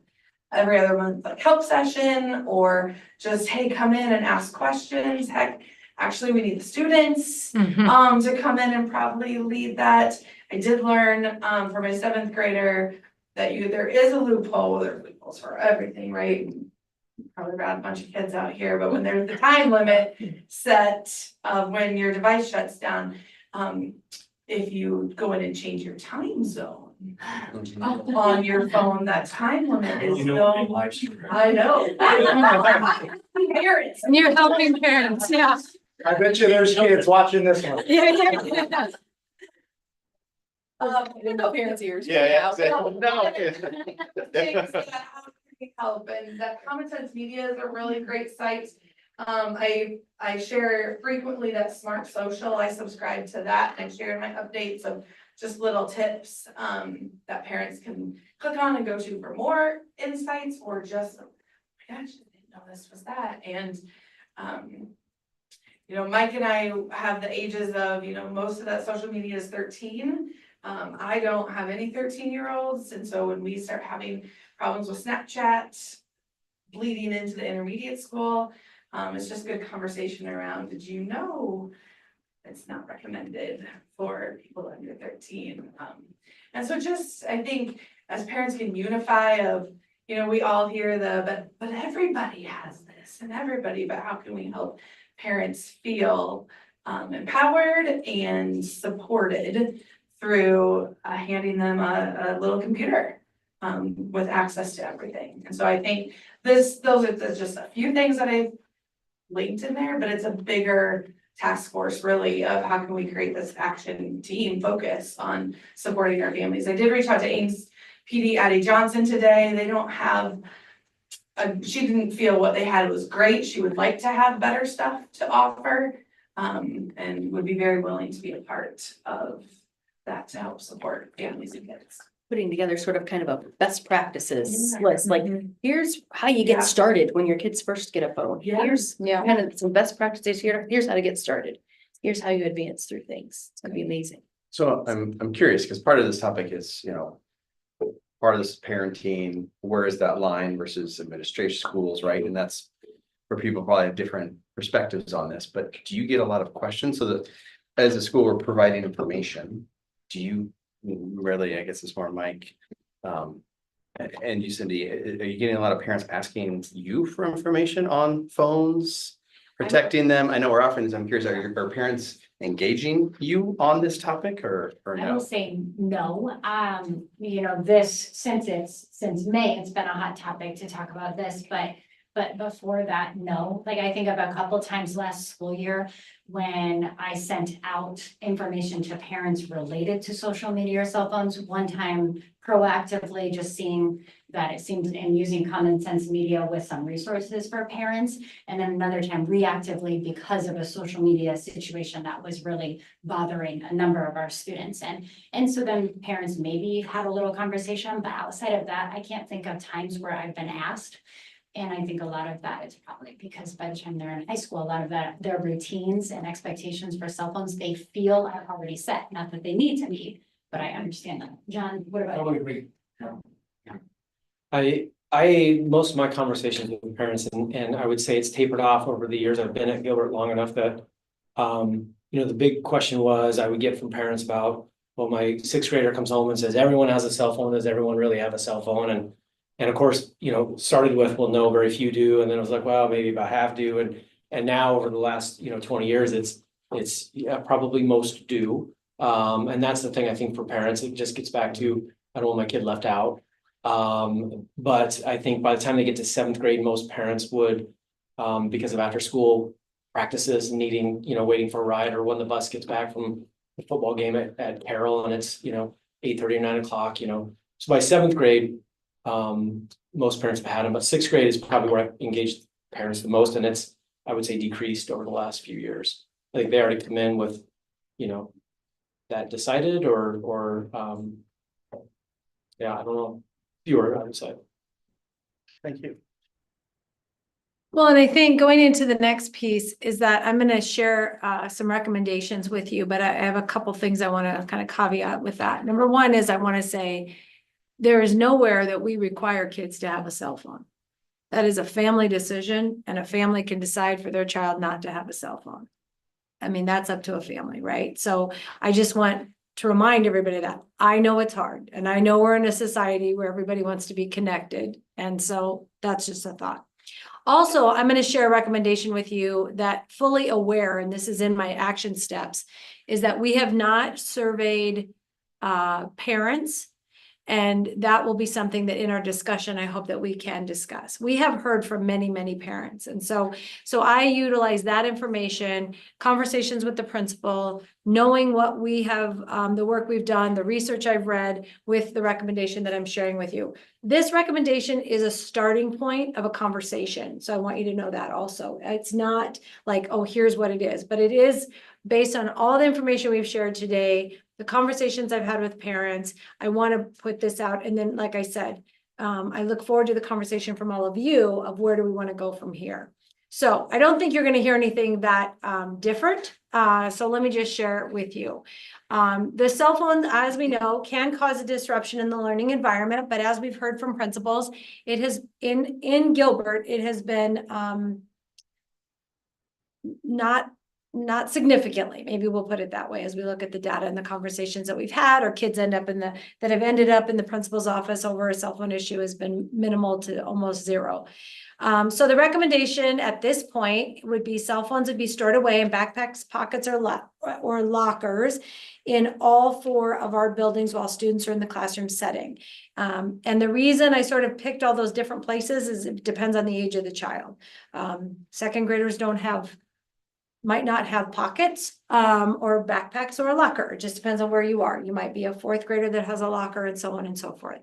like help session, or just, hey, come in and ask questions. Heck, actually, we need the students to come in and probably lead that. I did learn for my 7th grader that there is a loophole. There are loopholes for everything, right? Probably got a bunch of kids out here, but when there's the time limit set of when your device shuts down, if you go in and change your time zone on your phone, that time limit is I know. Parents.
And you're helping parents, yeah.
I bet you there's kids watching this one.
Yeah.
No parents' ears.
Exactly.
Things that how can help, and that Common Sense Media is a really great site. I share frequently that Smart Social. I subscribe to that and share my updates of just little tips that parents can click on and go to for more insights, or just, oh my gosh, I didn't know this was that. And Mike and I have the ages of, most of that social media is 13. I don't have any 13-year-olds, and so when we start having problems with Snapchat bleeding into the intermediate school, it's just good conversation around, did you know it's not recommended for people under 13? And so just, I think as parents can unify of, we all hear but everybody has this and everybody, but how can we help parents feel empowered and supported through handing them a little computer with access to everything. And so I think those are just a few things that I've linked in there, but it's a bigger task force really of how can we create this action team focus on supporting our families. I did reach out to Ames PD Addie Johnson today. They don't have, she didn't feel what they had was great. She would like to have better stuff to offer, and would be very willing to be a part of that to help support families and kids.
Putting together sort of kind of a best practices list, like, here's how you get started when your kids first get a phone. Here's kind of some best practices here. Here's how to get started. Here's how you advance through things. It's gonna be amazing.
So I'm curious, because part of this topic is, part of this parenting, where is that line versus administration schools, right? And that's where people probably have different perspectives on this, but do you get a lot of questions? So that as a school, we're providing information. Do you really, I guess it's more Mike, and you, Cindy, are you getting a lot of parents asking you for information on phones, protecting them? I know we're often, I'm curious, are parents engaging you on this topic or
I
no?
will say no. Since May, it's been a hot topic to talk about this, but before that, no. Like, I think of a couple times last school year when I sent out information to parents related to social media or cell phones. One time proactively just seeing that it seemed, and using Common Sense Media with some resources for parents. And then another time reactively because of a social media situation that was really bothering a number of our students. And so then parents maybe had a little conversation, but outside of that, I can't think of times where I've been asked. And I think a lot of that is probably because by the time they're in high school, a lot of that, their routines and expectations for cell phones, they feel are already set. Not that they need to be, but I understand that. John, what about you?
I would agree. I most of my conversations with parents, and I would say it's tapered off over the years. I've been at Gilbert long enough that, the big question was I would get from parents about, well, my 6th grader comes home and says, everyone has a cell phone. Does everyone really have a cell phone? And of course, started with, well, no, very few do. And then it was like, well, maybe about half do. And now over the last, 20 years, it's probably most do. And that's the thing I think for parents, it just gets back to, I don't want my kid left out. But I think by the time they get to 7th grade, most parents would, because of after school practices needing, waiting for a ride, or when the bus gets back from the football game at Carroll and it's, 8:30 or 9 o'clock, So by 7th grade, Most parents have had them, but sixth grade is probably where I've engaged parents the most, and it's, I would say, decreased over the last few years. I think they already come in with, that decided or, yeah, I don't know, fewer, I would say.
Thank you.
Well, and I think going into the next piece is that I'm going to share some recommendations with you, but I have a couple things I want to kind of caveat with that. Number one is I want to say there is nowhere that we require kids to have a cell phone. That is a family decision, and a family can decide for their child not to have a cell phone. I mean, that's up to a family, right? So I just want to remind everybody that I know it's hard, and I know we're in a society where everybody wants to be connected. And so that's just a thought. Also, I'm going to share a recommendation with you that fully aware, and this is in my action steps, is that we have not surveyed parents. And that will be something that in our discussion, I hope that we can discuss. We have heard from many, many parents. And so I utilize that information, conversations with the principal, knowing what we have, the work we've done, the research I've read with the recommendation that I'm sharing with you. This recommendation is a starting point of a conversation. So I want you to know that also. It's not like, oh, here's what it is, but it is based on all the information we've shared today, the conversations I've had with parents. I want to put this out. And then, like I said, I look forward to the conversation from all of you of where do we want to go from here. So I don't think you're going to hear anything that different. So let me just share it with you. The cell phone, as we know, can cause a disruption in the learning environment. But as we've heard from principals, it has in Gilbert, it has been not significantly, maybe we'll put it that way, as we look at the data and the conversations that we've had, or kids that have ended up in the principal's office over a cell phone issue has been minimal to almost zero. So the recommendation at this point would be cell phones would be stored away in backpacks, pockets, or lockers in all 4 of our buildings while students are in the classroom setting. And the reason I sort of picked all those different places is it depends on the age of the child. Second graders might not have pockets or backpacks or a locker. It just depends on where you are. You might be a 4th grader that has a locker, and so on and so forth.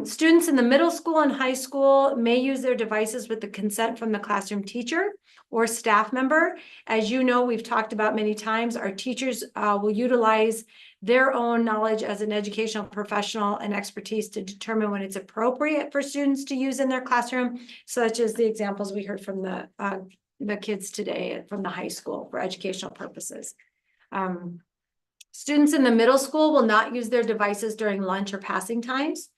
Students in the middle school and high school may use their devices with the consent from the classroom teacher or staff member. As you know, we've talked about many times, our teachers will utilize their own knowledge as an educational professional and expertise to determine when it's appropriate for students to use in their classroom, such as the examples we heard from the kids today from the high school for educational purposes. Students in the middle school will not use their devices during lunch or passing times.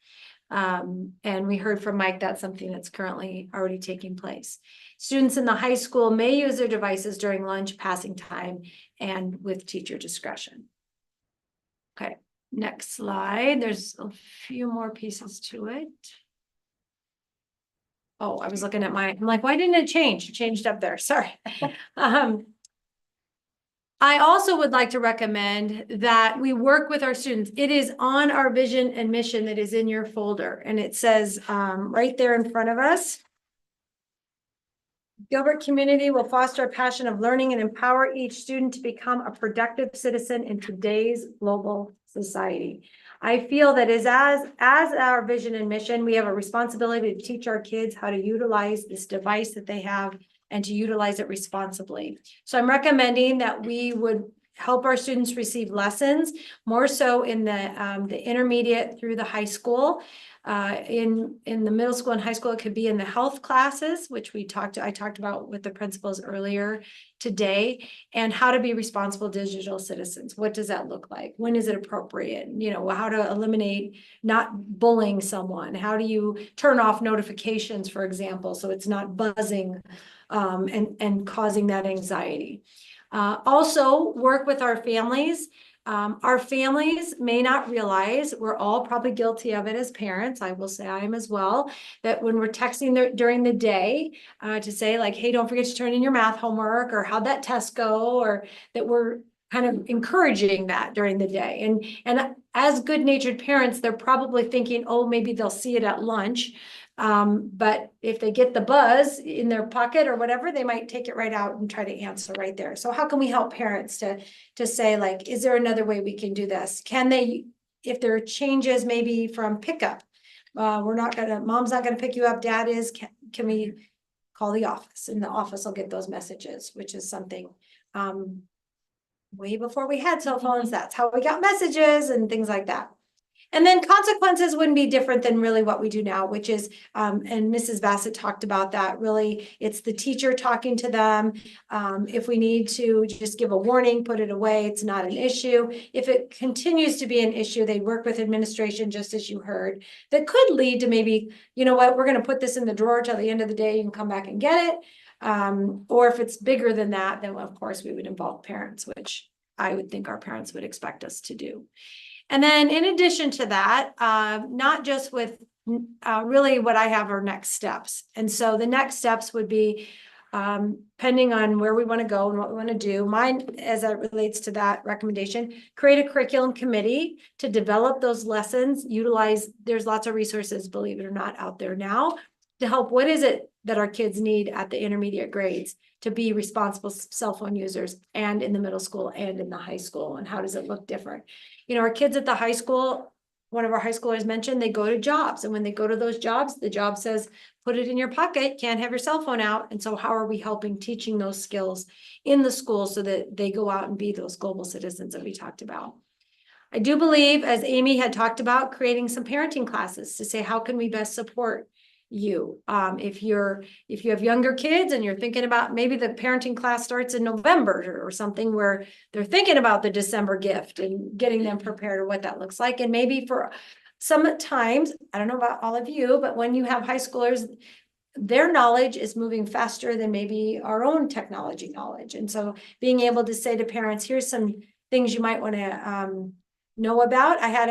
And we heard from Mike, that's something that's currently already taking place. Students in the high school may use their devices during lunch, passing time, and with teacher discretion. Okay, next slide. There's a few more pieces to it. Oh, I was looking at I'm like, why didn't it change? It changed up there, sorry. I also would like to recommend that we work with our students. It is on our vision and mission that is in your folder, and it says right there in front of us, Gilbert community will foster a passion of learning and empower each student to become a productive citizen in today's global society. I feel that as our vision and mission, we have a responsibility to teach our kids how to utilize this device that they have and to utilize it responsibly. So I'm recommending that we would help our students receive lessons more so in the intermediate through the high school. In the middle school and high school, it could be in the health classes, which I talked about with the principals earlier today, and how to be responsible digital citizens. What does that look like? When is it appropriate? You know, how to eliminate not bullying someone. How do you turn off notifications, for example, so it's not buzzing and causing that anxiety. Also work with our families. Our families may not realize, we're all probably guilty of it as parents, I will say I am as well, that when we're texting during the day to say like, hey, don't forget to turn in your math homework, or how'd that test go, or that we're kind of encouraging that during the day. And as good-natured parents, they're probably thinking, oh, maybe they'll see it at lunch. But if they get the buzz in their pocket or whatever, they might take it right out and try to answer right there. So how can we help parents to say, like, is there another way we can do this? Can they, if there are changes maybe from pickup, mom's not gonna pick you up, dad is, can we call the office? And the office will get those messages, which is something, way before we had cell phones, that's how we got messages and things like that. And then consequences wouldn't be different than really what we do now, which is, and Mrs. Bassett talked about that, really, it's the teacher talking to them. If we need to just give a warning, put it away, it's not an issue. If it continues to be an issue, they work with administration, just as you heard, that could lead to maybe, you know what, we're gonna put this in the drawer till the end of the day, you can come back and get it. Or if it's bigger than that, then of course we would involve parents, which I would think our parents would expect us to do. And then in addition to that, not just with really what I have are next steps. And so the next steps would be, depending on where we want to go and what we want to do, mine, as it relates to that recommendation, create a curriculum committee to develop those lessons, utilize, there's lots of resources, believe it or not, out there now to help. What is it that our kids need at the intermediate grades to be responsible cell phone users, and in the middle school and in the high school? And how does it look different? You know, our kids at the high school, one of our high schoolers mentioned, they go to jobs. And when they go to those jobs, the job says, put it in your pocket, can't have your cell phone out. And so how are we helping teaching those skills in the school so that they go out and be those global citizens that we talked about? I do believe, as Amy had talked about, creating some parenting classes to say, how can we best support you? If you have younger kids and you're thinking about, maybe the parenting class starts in November or something, where they're thinking about the December gift and getting them prepared, or what that looks like. And maybe for sometimes, I don't know about all of you, but when you have high schoolers, their knowledge is moving faster than maybe our own technology knowledge. And so being able to say to parents, here's some things you might want to know about. I had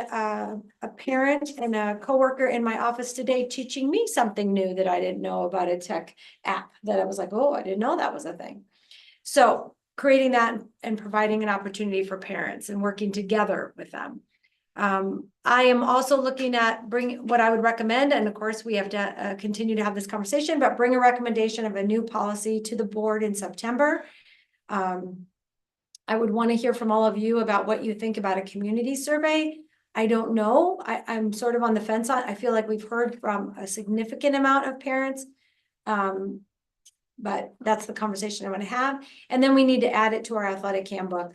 a parent and a coworker in my office today teaching me something new that I didn't know about a tech app, that I was like, oh, I didn't know that was a thing. So creating that and providing an opportunity for parents and working together with them. I am also looking at what I would recommend, and of course we have to continue to have this conversation, but bring a recommendation of a new policy to the board in September. I would want to hear from all of you about what you think about a community survey. I don't know. I'm sort of on the fence on. I feel like we've heard from a significant amount of parents. But that's the conversation I want to have. And then we need to add it to our athletic handbook,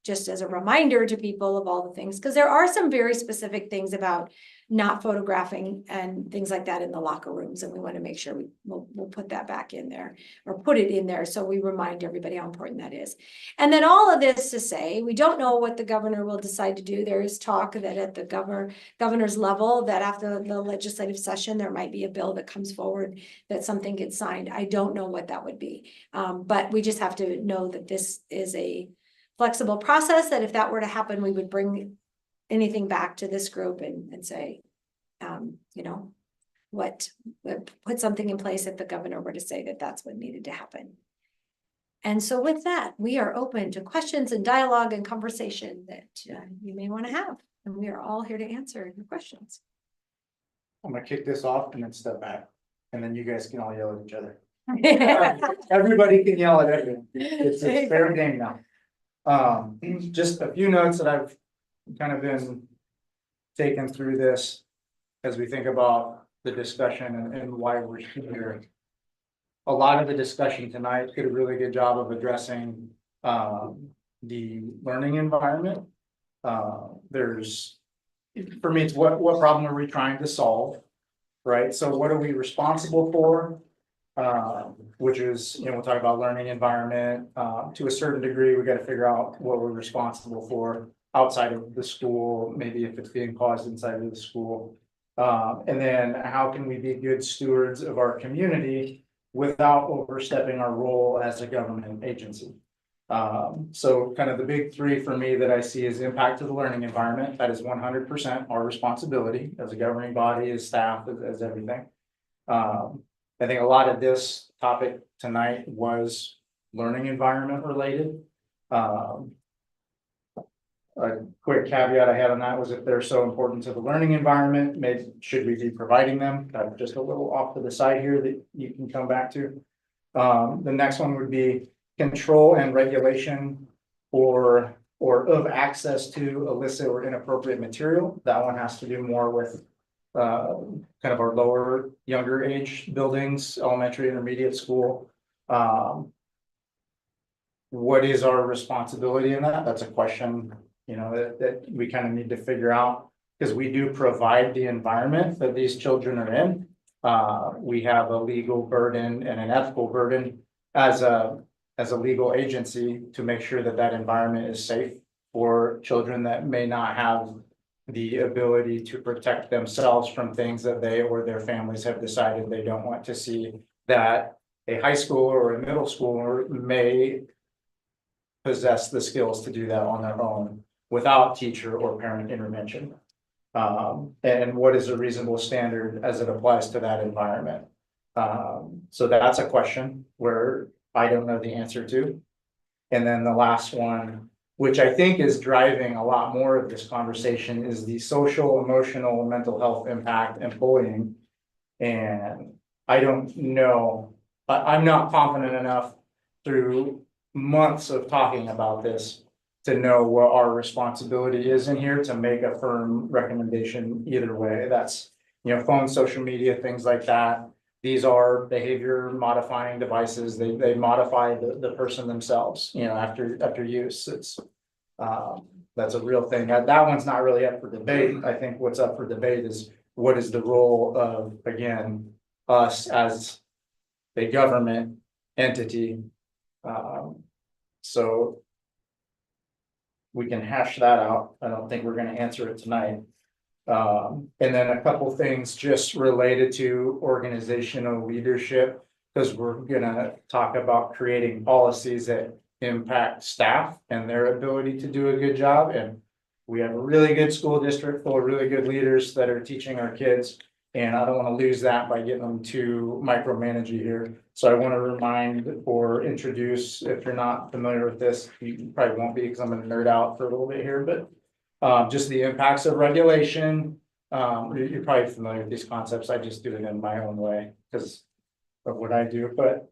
just as a reminder to people of all the things, because there are some very specific things about not photographing and things like that in the locker rooms. And we want to make sure we'll put that back in there, or put it in there, so we remind everybody how important that is. And then all of this to say, we don't know what the governor will decide to do. There is talk that at the governor's level, that after the legislative session, there might be a bill that comes forward, that something gets signed. I don't know what that would be. But we just have to know that this is a flexible process, that if that were to happen, we would bring anything back to this group and say, you know, put something in place if the governor were to say that that's what needed to happen. And so with that, we are open to questions and dialogue and conversation that you may want to have. And we are all here to answer your questions.
I'm gonna kick this off and then step back, and then you guys can all yell at each other. Everybody can yell at everyone. It's fair game now. Just a few notes that I've kind of been taken through this as we think about the discussion and why we're here. A lot of the discussion tonight did a really good job of addressing the learning environment. There's, for me, it's what problem are we trying to solve, right? So what are we responsible for? Which is, you know, we'll talk about learning environment. To a certain degree, we got to figure out what we're responsible for outside of the school, maybe if it's being caused inside of the school. And then how can we be good stewards of our community without overstepping our role as a government agency? So kind of the big three for me that I see is impact to the learning environment. That is 100% our responsibility as a governing body, as staff, as everything. I think a lot of this topic tonight was learning environment related. A quick caveat I had on that was, if they're so important to the learning environment, maybe should we be providing them? That's just a little off to the side here that you can come back to. The next one would be control and regulation or of access to illicit or inappropriate material. That one has to do more with kind of our lower, younger age buildings, elementary, intermediate school. What is our responsibility in that? That's a question, you know, that we kind of need to figure out. Because we do provide the environment that these children are in. We have a legal burden and an ethical burden as a legal agency to make sure that that environment is safe for children that may not have the ability to protect themselves from things that they or their families have decided they don't want to see, that a high schooler or a middle schooler may possess the skills to do that on their own without teacher or parent intervention. And what is a reasonable standard as it applies to that environment? So that's a question where I don't know the answer to. And then the last one, which I think is driving a lot more of this conversation, is the social, emotional, mental health impact and bullying. And I don't know, I'm not confident enough through months of talking about this to know what our responsibility is in here to make a firm recommendation either way. That's, you know, phone, social media, things like that. These are behavior modifying devices. They modify the person themselves, you know, after use. It's that's a real thing. That one's not really up for debate. I think what's up for debate is what is the role of, again, us as a government entity. So we can hash that out. I don't think we're going to answer it tonight. And then a couple things just related to organizational leadership, because we're going to talk about creating policies that impact staff and their ability to do a good job. And we have a really good school district full of really good leaders that are teaching our kids. And I don't want to lose that by getting them too micromanagey here. So I want to remind or introduce, if you're not familiar with this, you probably won't be because I'm going to nerd out for a little bit here, but just the impacts of regulation. You're probably familiar with these concepts. I just do it in my own way because of what I do. But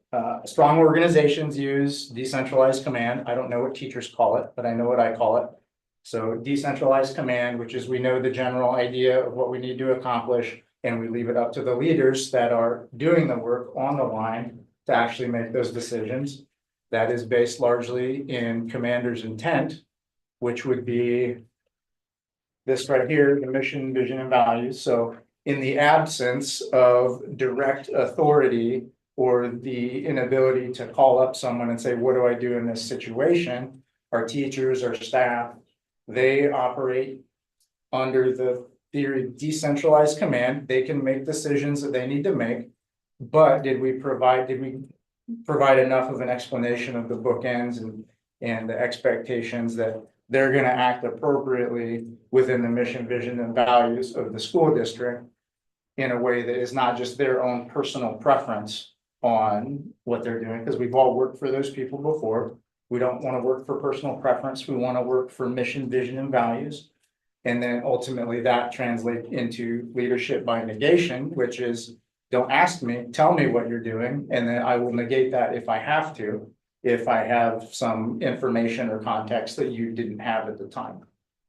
strong organizations use decentralized command. I don't know what teachers call it, but I know what I call it. So decentralized command, which is we know the general idea of what we need to accomplish. And we leave it up to the leaders that are doing the work on the line to actually make those decisions. That is based largely in commander's intent, which would be this right here, the mission, vision, and values. So in the absence of direct authority or the inability to call up someone and say, what do I do in this situation? Our teachers, our staff, they operate under the theory of decentralized command. They can make decisions that they need to make. But did we provide enough of an explanation of the bookends and the expectations that they're going to act appropriately within the mission, vision, and values of the school district in a way that is not just their own personal preference on what they're doing? Because we've all worked for those people before. We don't want to work for personal preference. We want to work for mission, vision, and values. And then ultimately that translates into leadership by negation, which is don't ask me, tell me what you're doing. And then I will negate that if I have to, if I have some information or context that you didn't have at the time.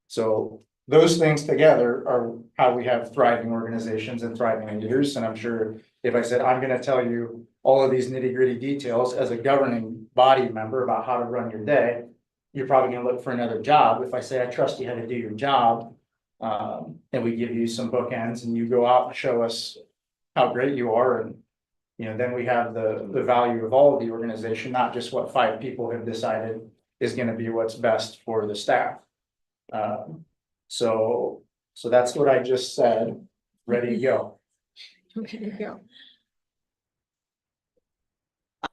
So those things together are how we have thriving organizations and thriving leaders. And I'm sure if I said, I'm going to tell you all of these nitty gritty details as a governing body member about how to run your day, you're probably going to look for another job. If I say, I trust you how to do your job, and we give you some bookends and you go out and show us how great you are. And, you know, then we have the value of all of the organization, not just what 5 people have decided is going to be what's best for the staff. So that's what I just said. Ready to go.
Okay, go.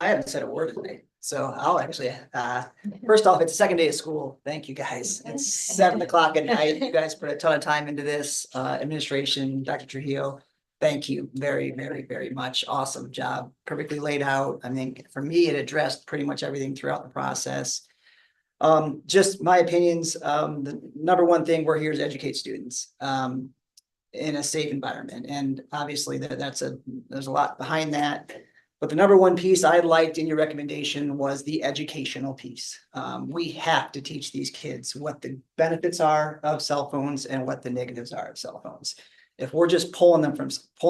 I haven't said a word today, so I'll actually, first off, it's the second day of school. Thank you, guys. It's 7 o'clock at night. You guys put a ton of time into this, administration, Dr. Trujillo. Thank you very, very, very much. Awesome job. Perfectly laid out. I think for me, it addressed pretty much everything throughout the process. Just my opinions, the number one thing we're here is educate students, in a safe environment. And obviously there's a lot behind that. But the number one piece I liked in your recommendation was the educational piece. We have to teach these kids what the benefits are of cell phones and what the negatives are of cell phones. If we're just pulling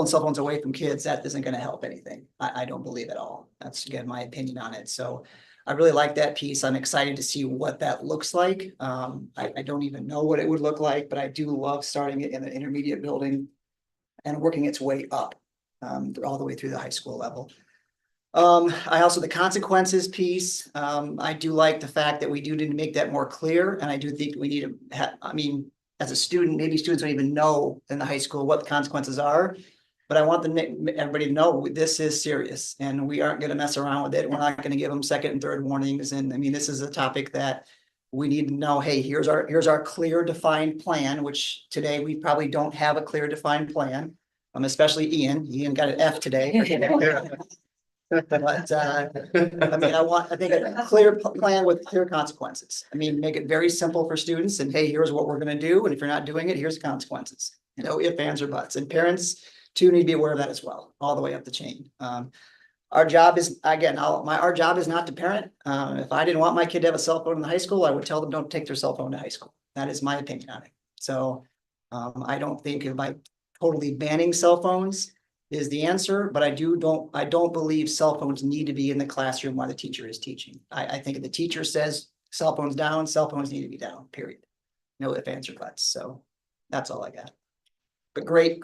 cell phones away from kids, that isn't gonna help anything. I don't believe at all. That's again, my opinion on it. So I really like that piece. I'm excited to see what that looks like. I don't even know what it would look like, but I do love starting it in the intermediate building and working its way up, all the way through the high school level. I also, the consequences piece, I do like the fact that we do need to make that more clear, and I do think we need to I mean, as a student, maybe students don't even know in the high school what the consequences are. But I want everybody to know this is serious and we aren't gonna mess around with it. We're not gonna give them second and third warnings. And I mean, this is a topic that we need to know, hey, here's our clear defined plan, which today we probably don't have a clear defined plan. Especially Ian. Ian got an F today. But I mean, I think a clear plan with clear consequences. I mean, make it very simple for students and hey, here's what we're gonna do. And if you're not doing it, here's the consequences. You know, if, ands, or buts. And parents too need to be aware of that as well, all the way up the chain. Our job is, again, our job is not to parent. If I didn't want my kid to have a cell phone in high school, I would tell them don't take their cell phone to high school. That is my opinion on it. So I don't think by totally banning cell phones is the answer, but I don't believe cell phones need to be in the classroom while the teacher is teaching. I think if the teacher says cell phones down, cell phones need to be down, period. No if, ands, or buts. So that's all I got. But great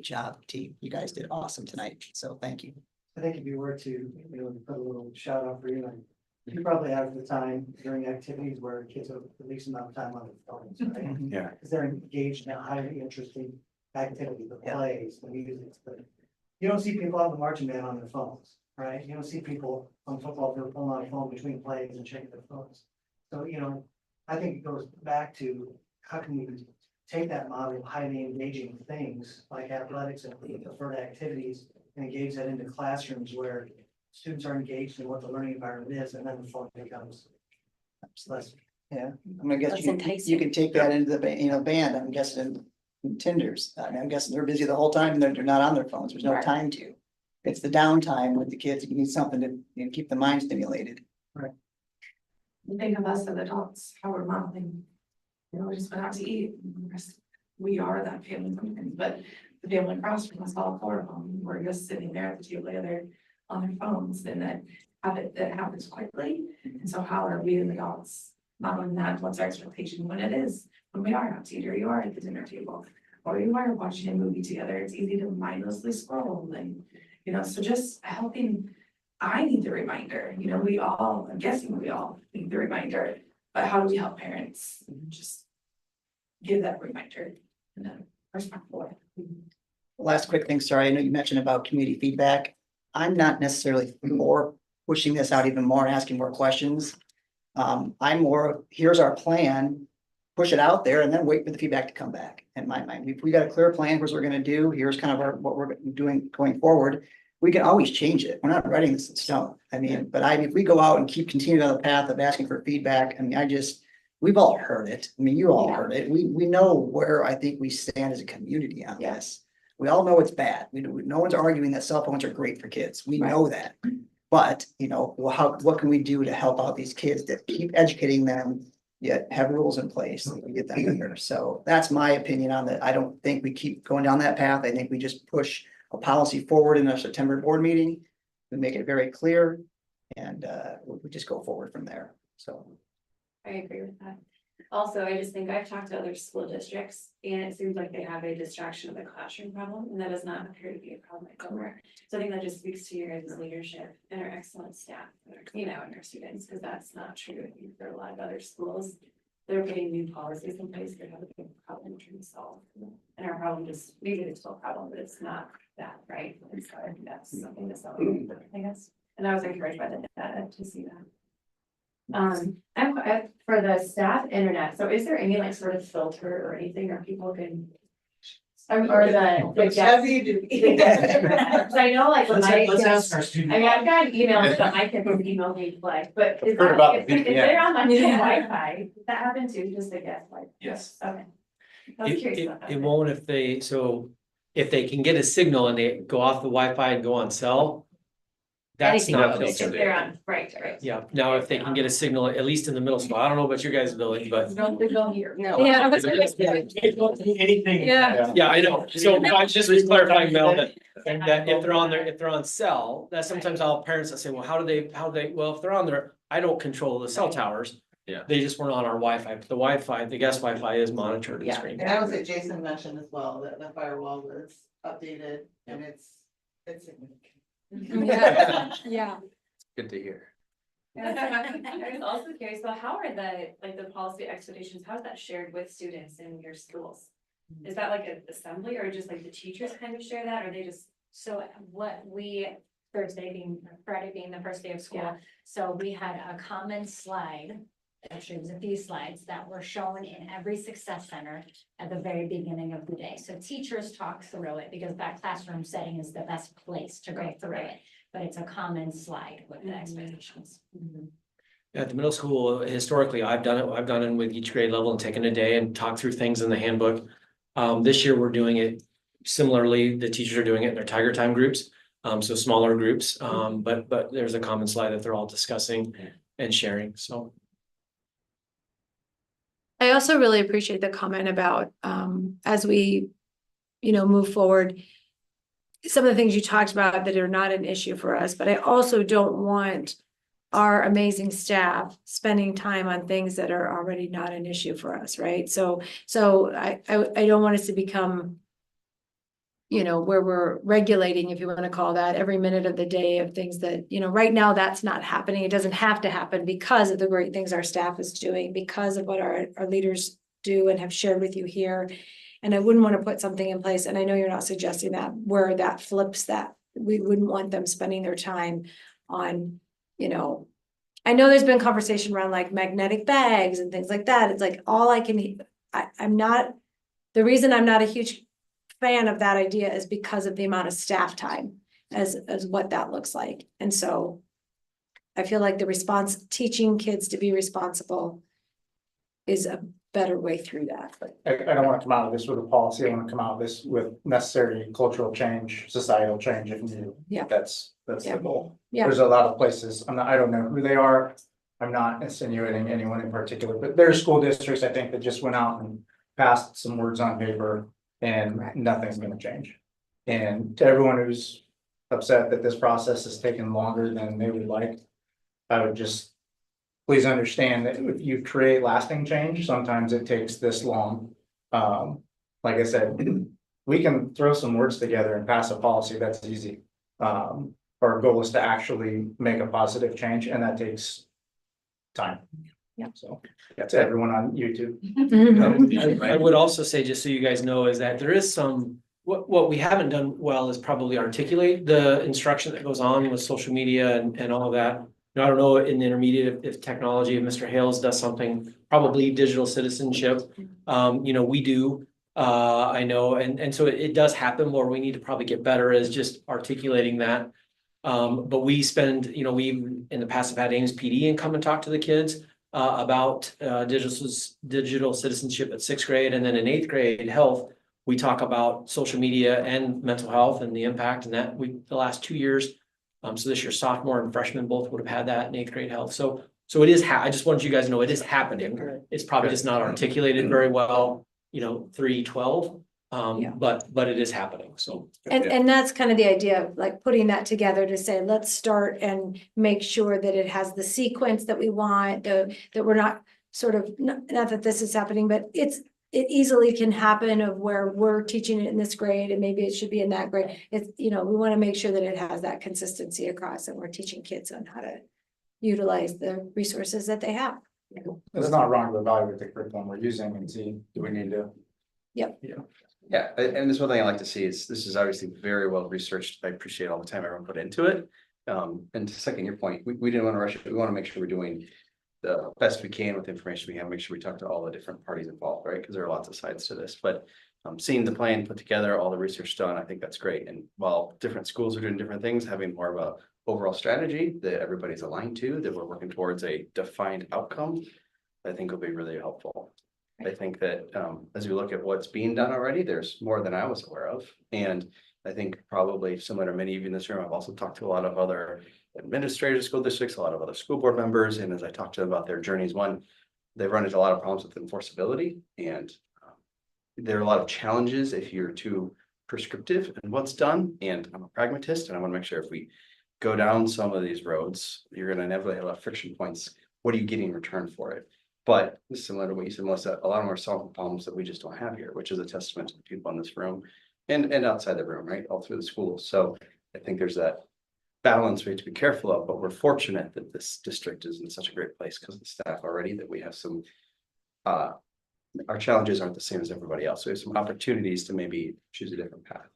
job, team. You guys did awesome tonight. So thank you.
I think if you were to, put a little shout out for you, and you probably have the time during activities where kids have the least amount of time on their phones, right?
Yeah.
Because they're engaged in a highly interesting activity, the plays, the music, but you don't see people on the marching band on their phones, right? You don't see people on football field pulling out a phone between plays and checking their phones. So, I think it goes back to how can we take that model of highly engaging things like athletics and preferred activities and engage that into classrooms where students are engaged in what the learning environment is, and then the phone becomes less.
Yeah, I mean, I guess you can take that into the band. I'm guessing in Tinders. I mean, I'm guessing they're busy the whole time and they're not on their phones. There's no time to. It's the downtime with the kids. You need something to keep the mind stimulated.
Right.
Think of us as adults, how we're modeling. We just went out to eat. We are that family community, but the family across from us, all four of them, we're just sitting there at the table together on their phones, and that happens quickly. And so how are we as adults modeling that? What's our expectation when we are out to eat, or you are at the dinner table, or you are watching a movie together? It's easy to mindlessly scroll and, so just helping. I need the reminder, I'm guessing we all need the reminder, but how do we help parents just give that reminder in a respectful way?
Last quick thing, sorry, I know you mentioned about community feedback. I'm not necessarily more pushing this out even more and asking more questions. I'm more, here's our plan, push it out there and then wait for the feedback to come back. In my mind, if we got a clear plan, here's what we're gonna do, here's kind of what we're doing going forward. We can always change it. We're not writing this in stone. I mean, but if we go out and continuing on the path of asking for feedback, I mean, we've all heard it. I mean, you all heard it. We know where I think we stand as a community on this. We all know it's bad. No one's arguing that cell phones are great for kids. We know that. But, what can we do to help out these kids that keep educating them, yet have rules in place that we get them better? So that's my opinion on that. I don't think we keep going down that path. I think we just push a policy forward in our September board meeting. We make it very clear and we just go forward from there. So.
I agree with that. Also, I just think I've talked to other school districts and it seems like they have a distraction of the classroom problem, and that does not appear to be a problem at Gilbert. So I think that just speaks to your guys' leadership and our excellent staff, and our students, because that's not true. I think for a lot of other schools, they're putting new policies in place. They have a big problem trying to solve. And our problem just, maybe it's still a problem, but it's not that, right? And so I think that's something to celebrate, I guess. And I was encouraged by the data to see that. For the staff internet, so is there any sort of filter or anything, or people can? Or the guests, I know when
Let's ask our student.
I mean, I've got emails that my kids email me like, but is
Heard about
that,
the
if they're on my Wi-Fi, does that happen too, just a guess like?
Yes.
Okay. I was curious about that.
It won't if they can get a signal and they go off the Wi-Fi and go on cell, That's
Anything
not.
else, if they're on, right.
Yeah, now if they can get a signal, at least in the middle school, I don't know about your guys' building, but.
Don't go here.
No.
Yeah. I was gonna say.
Anything.
Yeah.
Yeah, I know. So I just was clarifying, Mel, that if they're on if they're on cell, that sometimes I'll have parents that say, well, how do they, well, if they're on there, I don't control the cell towers.
Yeah.
They just weren't on our Wi-Fi, but the Wi-Fi, the guest Wi-Fi is monitored and
Yeah,
screened.
and that was it, Jason mentioned as well, that the firewall was updated and it's significant.
Yeah.
Good to hear.
I was also curious about how are the policy expectations, how is that shared with students in your schools? Is that like an assembly or just like the teachers kind of share that, or they just?
So what we, Friday being the first day of school, so we had a common slide. Actually, it was a few slides that were shown in every success center at the very beginning of the day. So teachers talk through it because that classroom setting is the best place to go through it. But it's a common slide with the expectations.
At the middle school, historically, I've done it with each grade level and taken a day and talked through things in the handbook. This year, we're doing it similarly. The teachers are doing it in their Tiger Time groups, so smaller groups. But there's a common slide that they're all discussing and sharing, so.
I also really appreciate the comment about, as we, move forward, some of the things you talked about that are not an issue for us, but I also don't want our amazing staff spending time on things that are already not an issue for us, right? So I don't want us to become, where we're regulating, if you want to call that, every minute of the day of things that, right now that's not happening. It doesn't have to happen because of the great things our staff is doing, because of what our leaders do and have shared with you here. And I wouldn't want to put something in place, and I know you're not suggesting that, where that flips that. We wouldn't want them spending their time on, I know there's been conversation around like magnetic bags and things like that. It's like I'm not, the reason I'm not a huge fan of that idea is because of the amount of staff time as what that looks like. And so I feel like teaching kids to be responsible is a better way through that.
I don't want to come out of this with a policy. I want to come out of this with necessary cultural change, societal change if needed.
Yeah.
That's the goal.
Yeah.
There's a lot of places, I don't know who they are. I'm not insinuating anyone in particular, but there's school districts, I think, that just went out and passed some words on paper and nothing's gonna change. And to everyone who's upset that this process has taken longer than they would like, I would just please understand that if you create lasting change, sometimes it takes this long. Like I said, we can throw some words together and pass a policy, that's easy. Our goal is to actually make a positive change, and that takes time.
Yeah.
So that's everyone on YouTube.
I would also say, just so you guys know, is that there is what we haven't done well is probably articulate the instruction that goes on with social media and all of that. I don't know in the intermediate if technology, if Mr. Hales does something, probably digital citizenship. We do, I know, and so it does happen where we need to probably get better as just articulating that. But we spend, we in the past have had Ames PD and come and talk to the kids about digital citizenship at 6th grade, and then in 8th grade health, we talk about social media and mental health and the impact, and that the last 2 years. So this year, sophomore and freshman both would have had that in 8th grade health. So it is, I just wanted you guys to know it is happening. It's probably just not articulated very well, 3-12. But it is happening, so.
And that's kind of the idea of like putting that together to say, let's start and make sure that it has the sequence that we want, that we're not sort of, not that this is happening, but it easily can happen of where we're teaching it in this grade and maybe it should be in that grade. It's, we want to make sure that it has that consistency across and we're teaching kids on how to utilize the resources that they have.
It's not wrong to evaluate the curriculum we're using and see, do we need to?
Yep.
Yeah, and this one thing I like to see is this is obviously very well researched. I appreciate all the time everyone put into it. And to second your point, we didn't want to rush it. We want to make sure we're doing the best we can with the information we have, make sure we talk to all the different parties involved, right? Because there are lots of sides to this, but seeing the plan put together, all the research done, I think that's great. And while different schools are doing different things, having more of a overall strategy that everybody's aligned to, that we're working towards a defined outcome, I think will be really helpful. I think that as we look at what's being done already, there's more than I was aware of. And I think probably similar to many of you in this room, I've also talked to a lot of other administrators, school districts, a lot of other school board members, and as I talked to them about their journeys, one, they've run into a lot of problems with enforceability, and there are a lot of challenges if you're too prescriptive in what's done, and I'm a pragmatist, and I want to make sure if we go down some of these roads, you're gonna inevitably have a lot of friction points. What are you getting in return for it? But similar to what you said, Melissa, a lot of them are solving problems that we just don't have here, which is a testament to the people in this room and outside the room, right? All through the schools. So I think there's that balance we have to be careful of, but we're fortunate that this district is in such a great place because of the staff already, that we have some our challenges aren't the same as everybody else. So we have some opportunities to maybe choose a different path.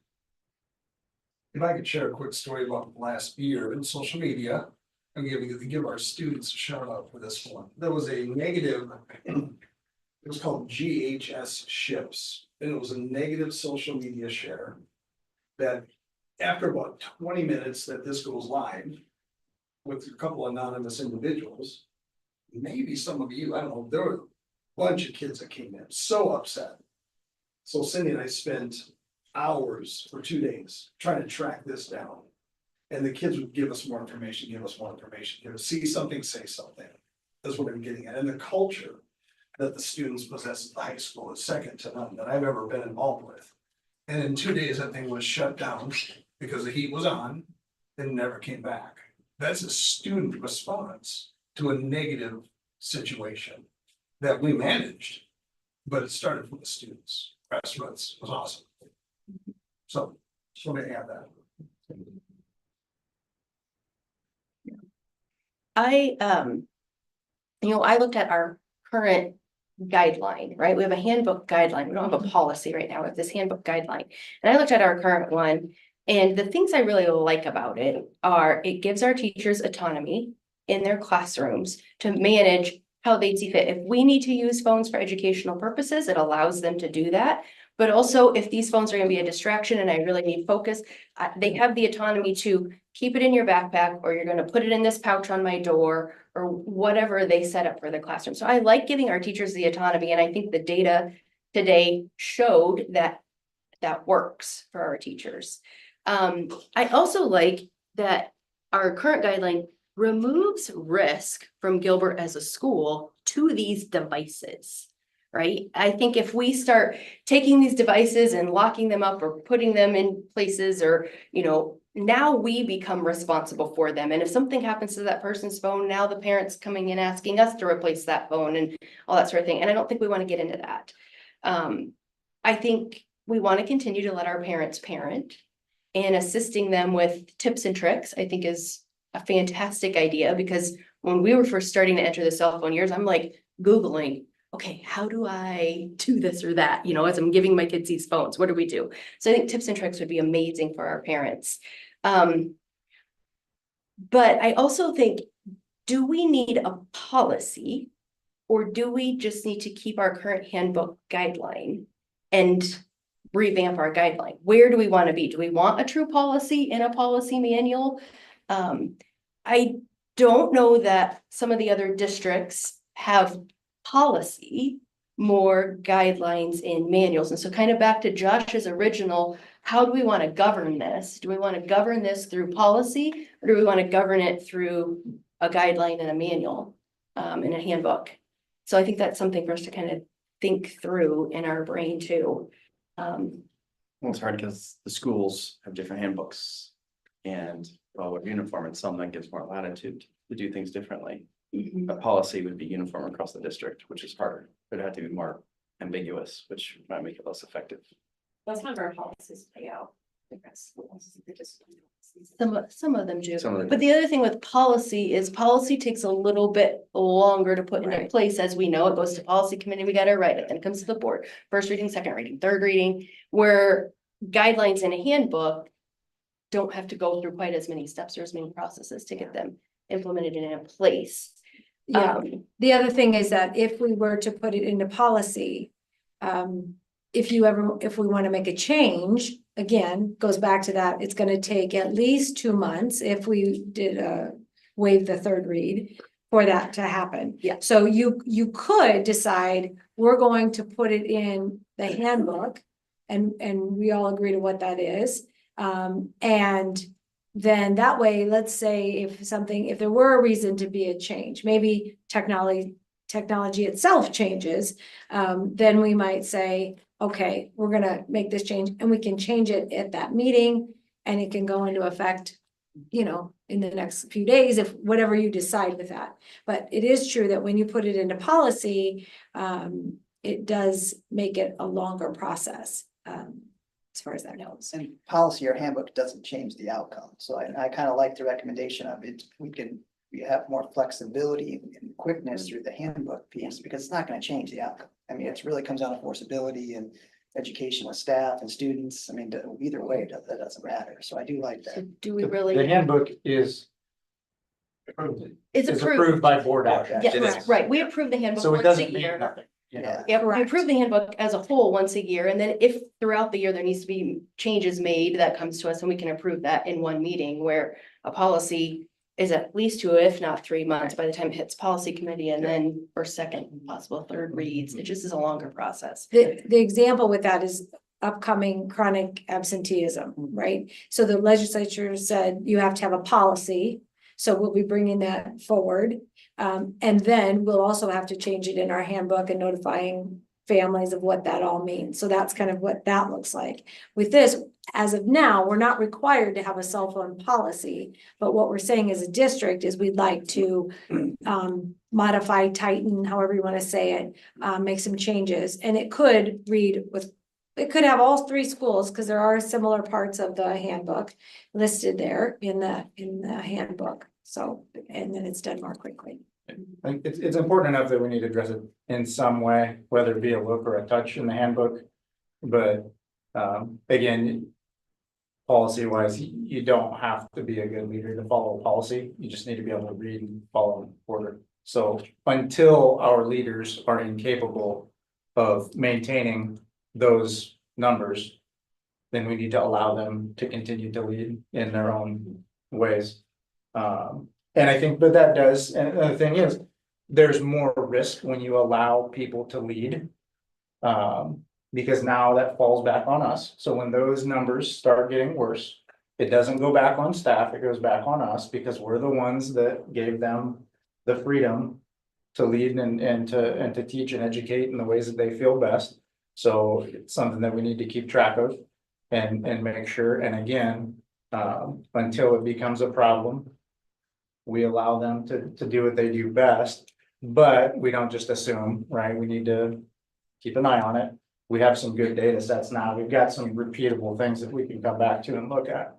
If I could share a quick story about last year in social media, I'm giving to give our students a shout out for this one. There was a negative, it was called GHS Ships, and it was a negative social media share. That after about 20 minutes that this goes live with a couple anonymous individuals, maybe some of you, I don't know, there were a bunch of kids that came in so upset. So Cindy and I spent hours for 2 days trying to track this down. And the kids would give us more information, see something, say something. That's what I'm getting at. And the culture that the students possess at the high school is second to none that I've ever been involved with. And in 2 days, that thing was shut down because the heat was on and never came back. That's a student response to a negative situation that we managed, but it started from the students. That's was awesome. So just want to add that.
I looked at our current guideline, right? We have a handbook guideline. We don't have a policy right now. We have this handbook guideline. And I looked at our current one, and the things I really like about it are it gives our teachers autonomy in their classrooms to manage how they see fit. If we need to use phones for educational purposes, it allows them to do that. But also, if these phones are going to be a distraction and I really need focus, they have the autonomy to keep it in your backpack, or you're going to put it in this pouch on my door, or whatever they set up for the classroom. So I like giving our teachers the autonomy, and I think the data today showed that that works for our teachers. I also like that our current guideline removes risk from Gilbert as a school to these devices. Right? I think if we start taking these devices and locking them up or putting them in places, or, now we become responsible for them. And if something happens to that person's phone, now the parents coming in asking us to replace that phone and all that sort of thing. And I don't think we want to get into that. I think we want to continue to let our parents parent, and assisting them with tips and tricks, I think is a fantastic idea, because when we were first starting to enter the cell phone years, I'm like Googling, okay, how do I do this or that? As I'm giving my kids these phones, what do we do? So I think tips and tricks would be amazing for our parents. But I also think, do we need a policy, or do we just need to keep our current handbook guideline and revamp our guideline? Where do we want to be? Do we want a true policy in a policy manual? I don't know that some of the other districts have policy, more guidelines in manuals. And so kind of back to Josh's original, how do we want to govern this? Do we want to govern this through policy, or do we want to govern it through a guideline and a manual, in a handbook? So I think that's something for us to kind of think through in our brain too.
Well, it's hard because the schools have different handbooks, and we're uniform, and some that gives more latitude to do things differently. A policy would be uniform across the district, which is harder. It would have to be more ambiguous, which might make it less effective.
That's one of our policies play out.
Some of them do.
Some of them
But the other thing with policy is policy takes a little bit longer to put into place. As we know, it goes to policy committee, we got to write it, then it comes to the board, first reading, second reading, third reading, where guidelines in a handbook don't have to go through quite as many steps or as many processes to get them implemented and in place.
Yeah, the other thing is that if we were to put it into policy, if we want to make a change, again, goes back to that, it's going to take at least 2 months if we did waive the third read for that to happen.
Yeah.
So you could decide, we're going to put it in the handbook, and we all agree to what that is. And then that way, let's say if there were a reason to be a change, maybe technology itself changes, then we might say, okay, we're gonna make this change and we can change it at that meeting and it can go into effect, in the next few days, if whatever you decide with that. But it is true that when you put it into policy, it does make it a longer process, as far as that goes.
And policy or handbook doesn't change the outcome. So I kind of like the recommendation of it. We have more flexibility and quickness through the handbook piece because it's not going to change the outcome. I mean, it really comes down to enforceability and education with staff and students. I mean, either way, that doesn't matter. So I do like that.
So do we really?
The handbook is approved.
It's
approved by board action.
Yeah, right. We approve the handbook
So it
once a
doesn't mean
year.
nothing.
Yeah, we approve the handbook as a whole once a year, and then if throughout the year there needs to be changes made, that comes to us and we can approve that in one meeting, where a policy is at least 2, if not 3 months by the time it hits policy committee and then for second, possible third reads. It just is a longer process.
The example with that is upcoming chronic absenteeism, right? So the legislature said you have to have a policy. So we'll be bringing that forward. And then we'll also have to change it in our handbook and notifying families of what that all means. So that's kind of what that looks like. With this, as of now, we're not required to have a cell phone policy, but what we're saying as a district is we'd like to modify, tighten, however you want to say it, make some changes. And it could it could have all 3 schools because there are similar parts of the handbook listed there in the handbook. So, and then it's done more quickly.
I think it's important enough that we need to address it in some way, whether it be a look or a touch in the handbook. But again, policy wise, you don't have to be a good leader to follow policy. You just need to be able to read and follow an order. So until our leaders are incapable of maintaining those numbers, then we need to allow them to continue to lead in their own ways. And I think, but that does, and the thing is, there's more risk when you allow people to lead. Because now that falls back on us. So when those numbers start getting worse, it doesn't go back on staff, it goes back on us because we're the ones that gave them the freedom to lead and to teach and educate in the ways that they feel best. So it's something that we need to keep track of and make sure. And again, until it becomes a problem, we allow them to do what they do best, but we don't just assume, right? We need to keep an eye on it. We have some good data sets now. We've got some repeatable things that we can come back to and look at.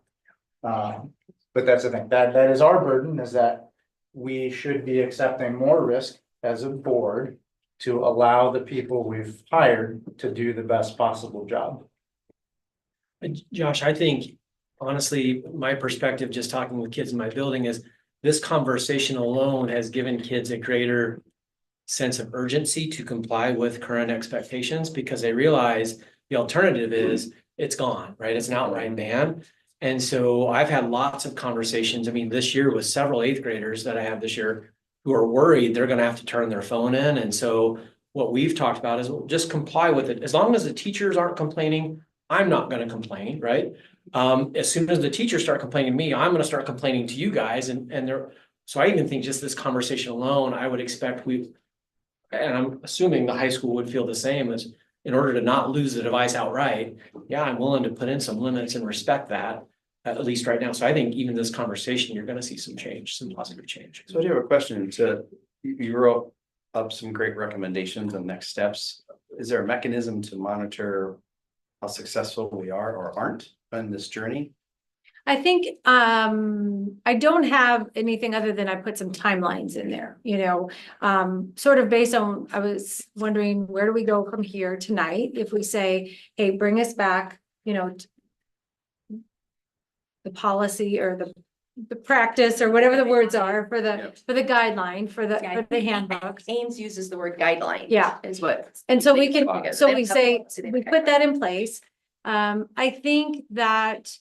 But that's the thing, that is our burden, is that we should be accepting more risk as a board to allow the people we've hired to do the best possible job.
Josh, I think honestly, my perspective, just talking with kids in my building, is this conversation alone has given kids a greater sense of urgency to comply with current expectations, because they realize the alternative is it's gone, right? It's an outright ban. And so I've had lots of conversations. I mean, this year with several 8th graders that I have this year who are worried they're going to have to turn their phone in. And so what we've talked about is just comply with it. As long as the teachers aren't complaining, I'm not going to complain, right? As soon as the teachers start complaining to me, I'm going to start complaining to you guys. So I even think just this conversation alone, I would expect and I'm assuming the high school would feel the same, as in order to not lose the device outright. Yeah, I'm willing to put in some limits and respect that, at least right now. So I think even this conversation, you're going to see some change, some positive change.
So I do have a question. You wrote up some great recommendations and next steps. Is there a mechanism to monitor how successful we are or aren't in this journey?
I think, I don't have anything other than I put some timelines in there, sort of based on, I was wondering, where do we go from here tonight? If we say, hey, bring us back, the policy or the practice or whatever the words are for the guideline, for the handbook.
Ames uses the word guideline.
Yeah.
Is what.
And so we can, so we say, we put that in place. I think that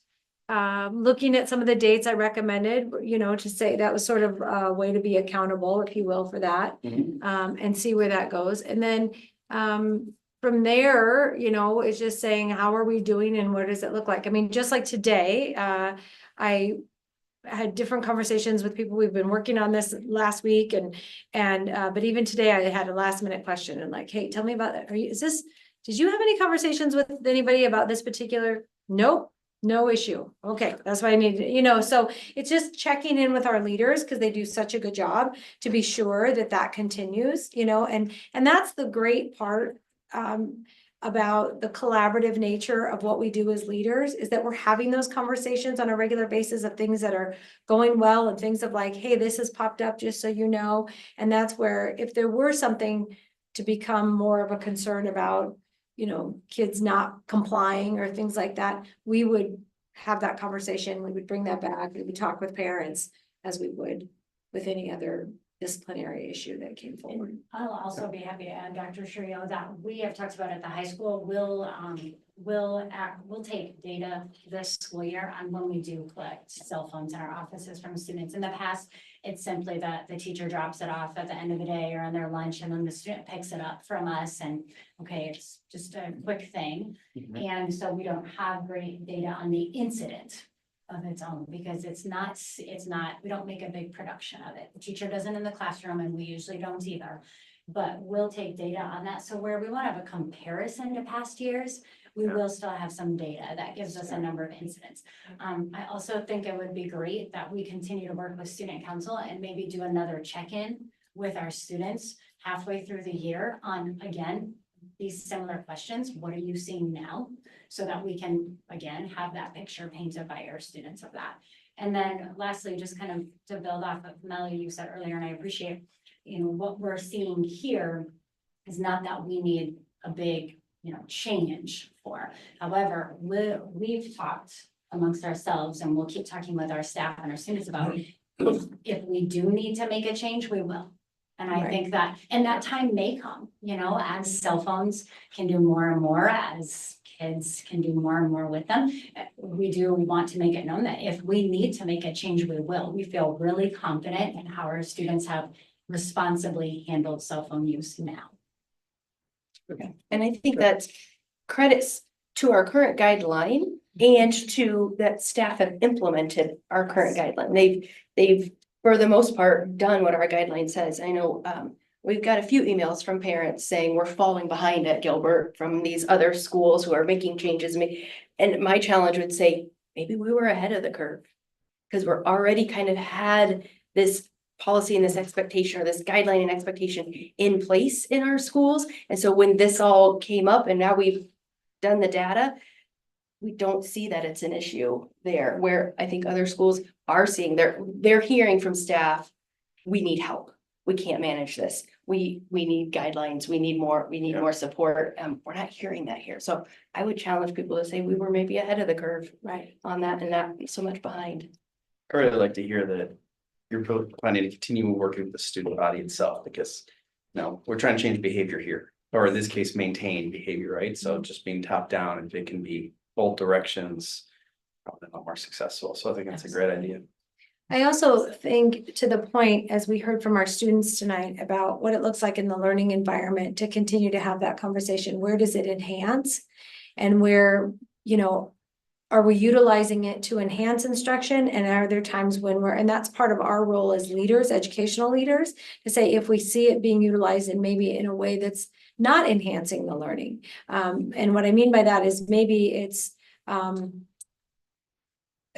looking at some of the dates I recommended, to say that was sort of a way to be accountable, if you will, for that, and see where that goes. And then, from there, you know, it's just saying, how are we doing and what does it look like? I mean, just like today, I had different conversations with people. We've been working on this last week but even today I had a last minute question and like, hey, tell me about that. Did you have any conversations with anybody about this particular? Nope. No issue. Okay, that's what I need, so it's just checking in with our leaders because they do such a good job to be sure that that continues, and that's the great part about the collaborative nature of what we do as leaders is that we're having those conversations on a regular basis of things that are going well and things of like, hey, this has popped up just so you know. And that's where if there were something to become more of a concern about, kids not complying or things like that, we would have that conversation. We would bring that back. We would talk with parents as we would with any other disciplinary issue that came forward.
I'll also be happy to add, Dr. Shrio, that we have talked about at the high school, we'll take data this school year on when we do collect cell phones in our offices from students. In the past, it's simply that the teacher drops it off at the end of the day or on their lunch, and then the student picks it up from us and, okay, it's just a quick thing. And so we don't have great data on the incident of its own, because it's not, we don't make a big production of it. The teacher doesn't in the classroom, and we usually don't either. But we'll take data on that. So where we want to have a comparison to past years, we will still have some data that gives us a number of incidents. I also think it would be great that we continue to work with student council and maybe do another check-in with our students halfway through the year on, again, these similar questions. What are you seeing now? So that we can, again, have that picture painted by our students of that. And then lastly, just kind of to build off of Melly, you said earlier, and I appreciate, what we're seeing here is not that we need a big, change for. However, we've talked amongst ourselves, and we'll keep talking with our staff and our students about if we do need to make a change, we will. And I think that, and that time may come, as cell phones can do more and more, as kids can do more and more with them. We want to make it known that if we need to make a change, we will. We feel really confident in how our students have responsibly handled cell phone use now.
Okay. And I think that's credits to our current guideline and to that staff have implemented our current guideline. They've for the most part done what our guideline says. I know we've got a few emails from parents saying we're falling behind at Gilbert from these other schools who are making changes. And my challenge would say, maybe we were ahead of the curve because we're already kind of had this policy and this expectation or this guideline and expectation in place in our schools. And so when this all came up and now we've done the data, we don't see that it's an issue there, where I think other schools are seeing, they're hearing from staff, we need help. We can't manage this. We need guidelines. We need more support. We're not hearing that here. So I would challenge people to say we were maybe ahead of the curve on that and not so much behind.
I really like to hear that you're planning to continue working with the student body itself, because we're trying to change behavior here, or in this case, maintain behavior, right? So just being top down, if it can be both directions, probably a lot more successful. So I think that's a great idea.
I also think, to the point, as we heard from our students tonight about what it looks like in the learning environment, to continue to have that conversation. Where does it enhance? And where, are we utilizing it to enhance instruction? And are there times when and that's part of our role as leaders, educational leaders, to say if we see it being utilized and maybe in a way that's not enhancing the learning. And what I mean by that is maybe it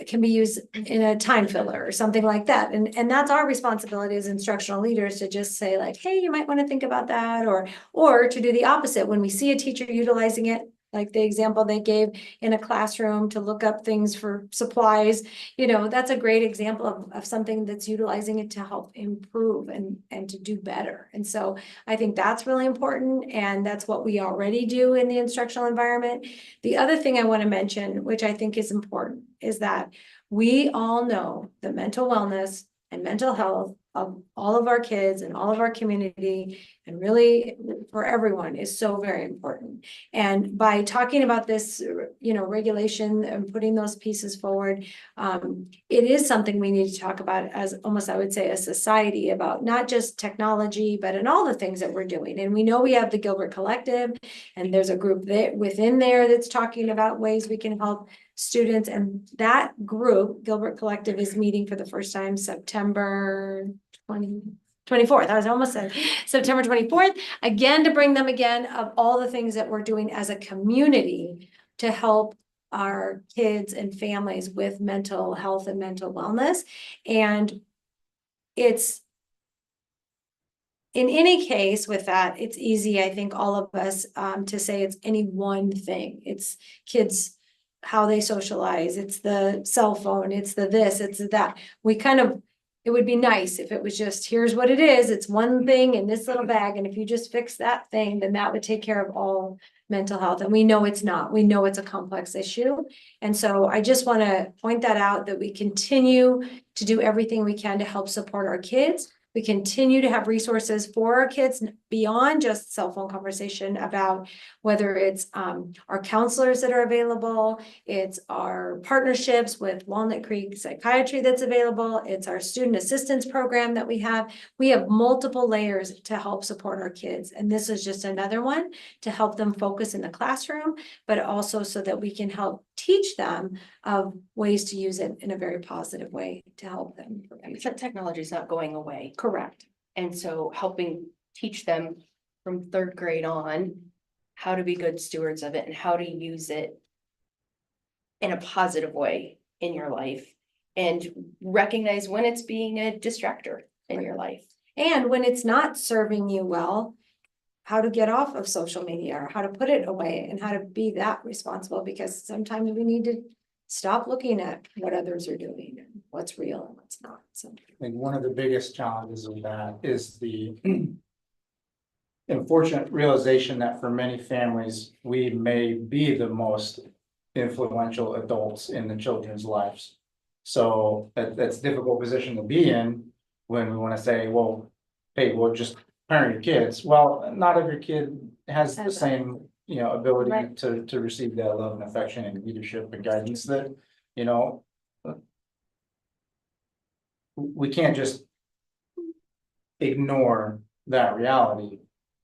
can be used in a time filler or something like that. And that's our responsibility as instructional leaders to just say like, hey, you might want to think about that, or to do the opposite. When we see a teacher utilizing it, like the example they gave in a classroom to look up things for supplies, that's a great example of something that's utilizing it to help improve and to do better. And so I think that's really important. And that's what we already do in the instructional environment. The other thing I want to mention, which I think is important, is that we all know that mental wellness and mental health of all of our kids and all of our community and really for everyone is so very important. And by talking about this, regulation and putting those pieces forward, it is something we need to talk about as almost, I would say, a society about not just technology, but in all the things that we're doing. And we know we have the Gilbert Collective, and there's a group within there that's talking about ways we can help students. And that group, Gilbert Collective, is meeting for the first time September 24th. I was almost saying September 24th, again, to bring them again of all the things that we're doing as a community to help our kids and families with mental health and mental wellness. And it's, in any case with that, it's easy, I think, all of us to say it's any one thing. It's kids, how they socialize, it's the cell phone, it's the this, it's that. It would be nice if it was just, here's what it is, it's one thing in this little bag, and if you just fix that thing, then that would take care of all mental health. And we know it's not. We know it's a complex issue. And so I just want to point that out, that we continue to do everything we can to help support our kids. We continue to have resources for our kids beyond just cell phone conversation, about whether it's our counselors that are available, it's our partnerships with Walnut Creek Psychiatry that's available, it's our student assistance program that we have. We have multiple layers to help support our kids. And this is just another one to help them focus in the classroom, but also so that we can help teach them of ways to use it in a very positive way to help them.
Technology is not going away.
Correct.
And so helping teach them from 3rd grade on how to be good stewards of it and how to use it in a positive way in your life, and recognize when it's being a distractor in your life.
And when it's not serving you well, how to get off of social media, or how to put it away, and how to be that responsible, because sometimes we need to stop looking at what others are doing and what's real and what's not. So
I think one of the biggest challenges of that is the unfortunate realization that for many families, we may be the most influential adults in the children's lives. So that's a difficult position to be in when we want to say, well, hey, we'll just parent your kids. Well, not every kid has the same, ability
Right.
to receive that love and affection and leadership and guidance that, we can't just ignore that reality.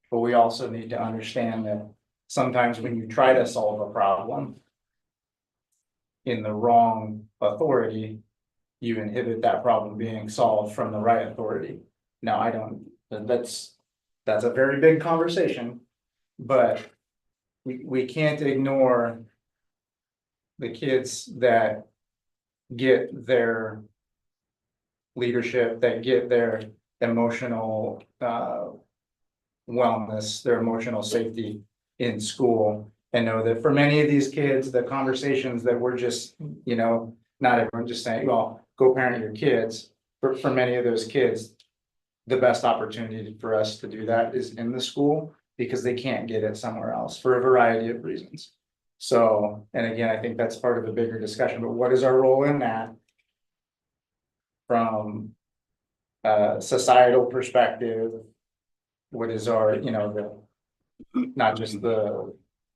But we also need to understand that sometimes when you try to solve a problem in the wrong authority, you inhibit that problem being solved from the right authority. Now, that's a very big conversation, but we can't ignore the kids that get their leadership, that get their emotional wellness, their emotional safety in school, and know that for many of these kids, the conversations that we're just, not everyone just saying, well, go parent your kids. For many of those kids, the best opportunity for us to do that is in the school, because they can't get it somewhere else for a variety of reasons. So, and again, I think that's part of the bigger discussion, but what is our role in that? From a societal perspective, what is our, not just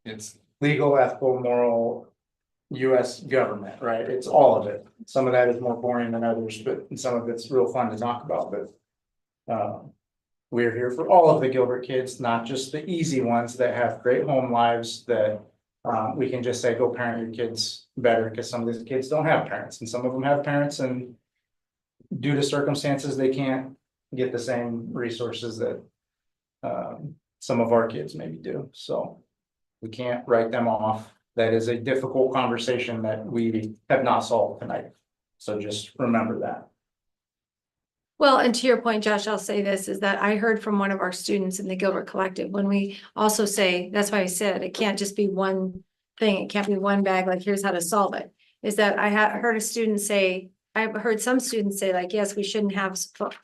it's legal, ethical, moral, US government, right? It's all of it. Some of that is more boring than others, but some of it's real fun to talk about, but we're here for all of the Gilbert kids, not just the easy ones that have great home lives that we can just say, go parent your kids better, because some of these kids don't have parents, and some of them have parents, and due to circumstances, they can't get the same resources that some of our kids maybe do. So we can't write them off. That is a difficult conversation that we have not solved tonight. So just remember that.
well, and to your point, Josh, I'll say this, is that I heard from one of our students in the Gilbert Collective, when we also say, that's why I said, it can't just be one thing. It can't be one bag, like here's how to solve it. Is that I heard a student say, I've heard some students say, like, yes, we shouldn't have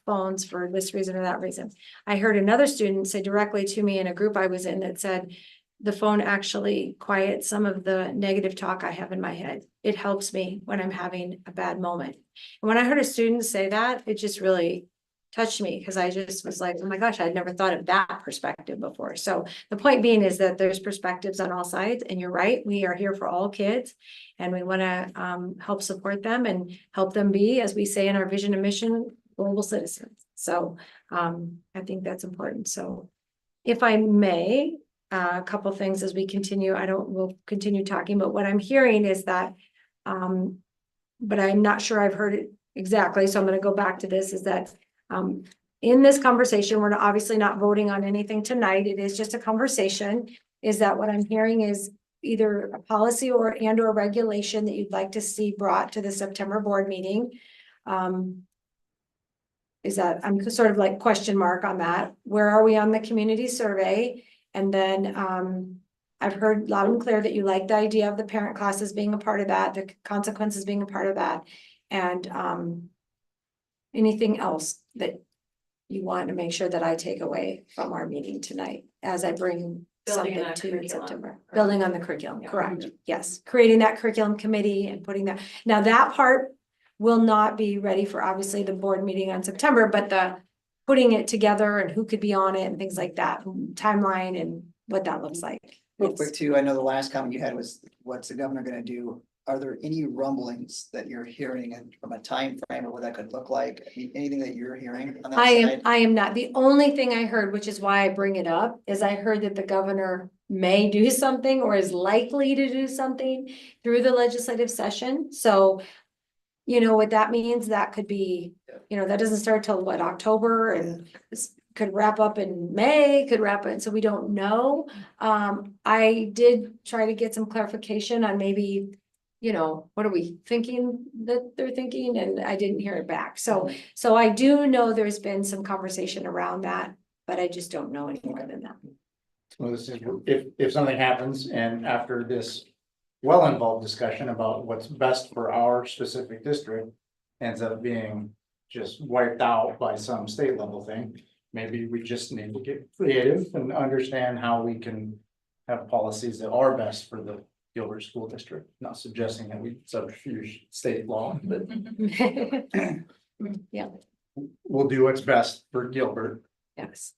phones for this reason or that reason. I heard another student say directly to me in a group I was in that said, the phone actually quiets some of the negative talk I have in my head. It helps me when I'm having a bad moment. And when I heard a student say that, it just really touched me, because I just was like, oh my gosh, I'd never thought of that perspective before. So the point being is that there's perspectives on all sides, and you're right, we are here for all kids. And we want to help support them and help them be, as we say in our vision and mission, global citizens. So I think that's important. So if I may, a couple things as we continue, we'll continue talking, but what I'm hearing is that, but I'm not sure I've heard it exactly, so I'm gonna go back to this, is that, in this conversation, we're obviously not voting on anything tonight, it is just a conversation, is that what I'm hearing is either a policy or regulation that you'd like to see brought to the September board meeting. Is that, I'm sort of like question mark on that, where are we on the community survey? And then, I've heard loud and clear that you like the idea of the parent classes being a part of that, the consequences being a part of that. And, anything else that you want to make sure that I take away from our meeting tonight as I bring
Building
something
on
to
curriculum.
September? Building on the curriculum, correct, yes, creating that curriculum committee and putting that, now that part will not be ready for obviously the board meeting on September, but the putting it together and who could be on it and things like that, timeline and what that looks like.
Real quick too, I know the last comment you had was, what's the governor gonna do? Are there any rumblings that you're hearing and from a time frame or what that could look like? Anything that you're hearing on that side?
I am not. The only thing I heard, which is why I bring it up, is I heard that the governor may do something or is likely to do something through the legislative session. So, you know what that means? That could be, you know, that doesn't start till what, October, and this could wrap up in May, could wrap it, so we don't know. I did try to get some clarification on maybe, you know, what are we thinking that they're thinking, and I didn't hear it back. So I do know there's been some conversation around that, but I just don't know any more than that.
Well, this is, if something happens and after this well-involved discussion about what's best for our specific district ends up being just wiped out by some state level thing, maybe we just need to get creative and understand how we can have policies that are best for the Gilbert School District, not suggesting that we subterfuge state law, but
Yeah.
we'll do what's best for Gilbert.
Yes.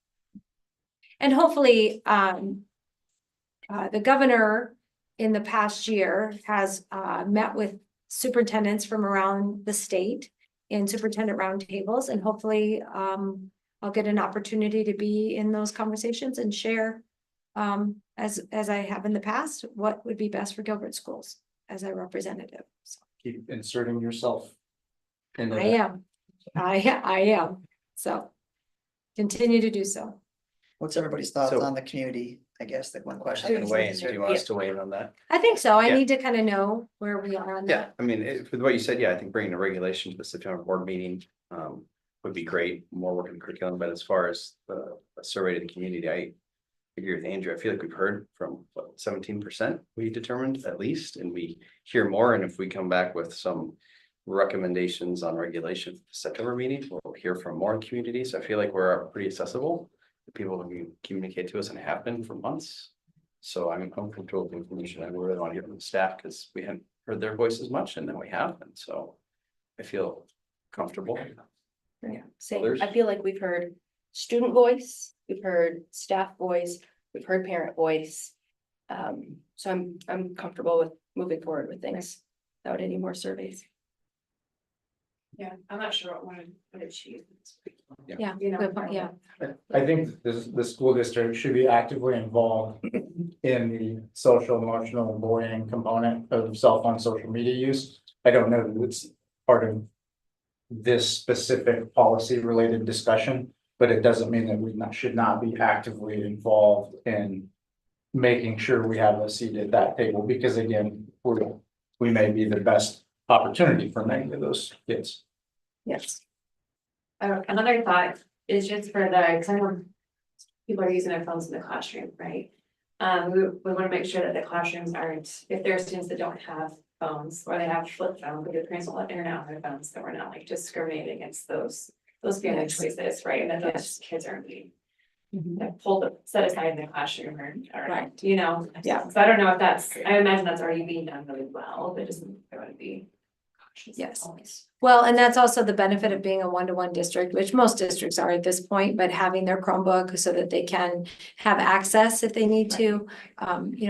And hopefully, the governor in the past year has met with superintendents from around the state in superintendent roundtables, and hopefully I'll get an opportunity to be in those conversations and share as I have in the past, what would be best for Gilbert schools as a representative. So
Keep inserting yourself into
I
that.
am. So continue to do so.
What's everybody's thoughts
So-
on the community? I guess that one question.
Do you want us to weigh in on that?
I think so. I
Yeah.
need to kind of know where we are on
Yeah,
that.
I mean, with what you said, yeah, I think bringing a regulation to the September board meeting would be great, more work in curriculum, but as far as the survey to the community, I agree with Andrew. I feel like we've heard from 17% we determined at least, and we hear more, and if we come back with some recommendations on regulation for the September meeting, we'll hear from more communities. I feel like we're pretty accessible. People can communicate to us and have been for months. So I'm comfortable with the information. I really want to hear from the staff because we hadn't heard their voice as much, and then we have, and so I feel comfortable.
Yeah, same.
Others?
I feel like we've heard student voice, we've heard staff voice, we've heard parent voice. So I'm comfortable with moving forward with things without any more surveys.
Yeah, I'm not sure what would achieve.
Yeah,
You know,
good point, yeah.
I think the school district should be actively involved in the social, emotional, and bullying component of cell phone social media use. I don't know that it's part of this specific policy related discussion, but it doesn't mean that we should not be actively involved in making sure we have a seat at that table, because again, we may be the best opportunity for many of those kids.
Yes.
Another thought is just for the, cause I know people are using their phones in the classroom, right? We wanna make sure that the classrooms aren't, if there are students that don't have phones or they have flip phones, but their parents don't let internet on their phones, that we're not like discriminating against those family
Yes.
choices, right? And that those kids aren't being pulled, set aside in the classroom or,
Right.
you know?
Yeah.
So I don't know if that's, I imagine that's already being done really well, but just, I want to be
Yes. Well, and that's also the benefit of being a one-to-one district, which most districts are at this point, but having their Chromebook so that they can have access if they need to,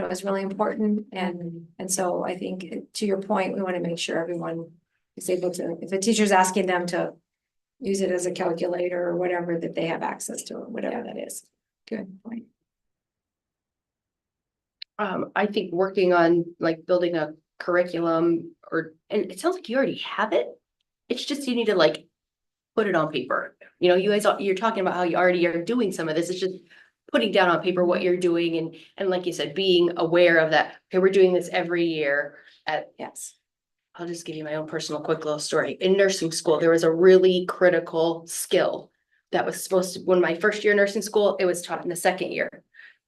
is really important. And so I think to your point, we want to make sure everyone is able to, if the teacher's asking them to use it as a calculator or whatever, that they have access to it, whatever that is. Good point.
I think working on like building a curriculum and it sounds like you already have it. It's just you need to like put it on paper. You guys, you're talking about how you already are doing some of this. It's just putting down on paper what you're doing and like you said, being aware of that. Okay, we're doing this every year yes. I'll just give you my own personal quick little story. In nursing school, there was a really critical skill that was supposed to, when my first year in nursing school, it was taught in the second year.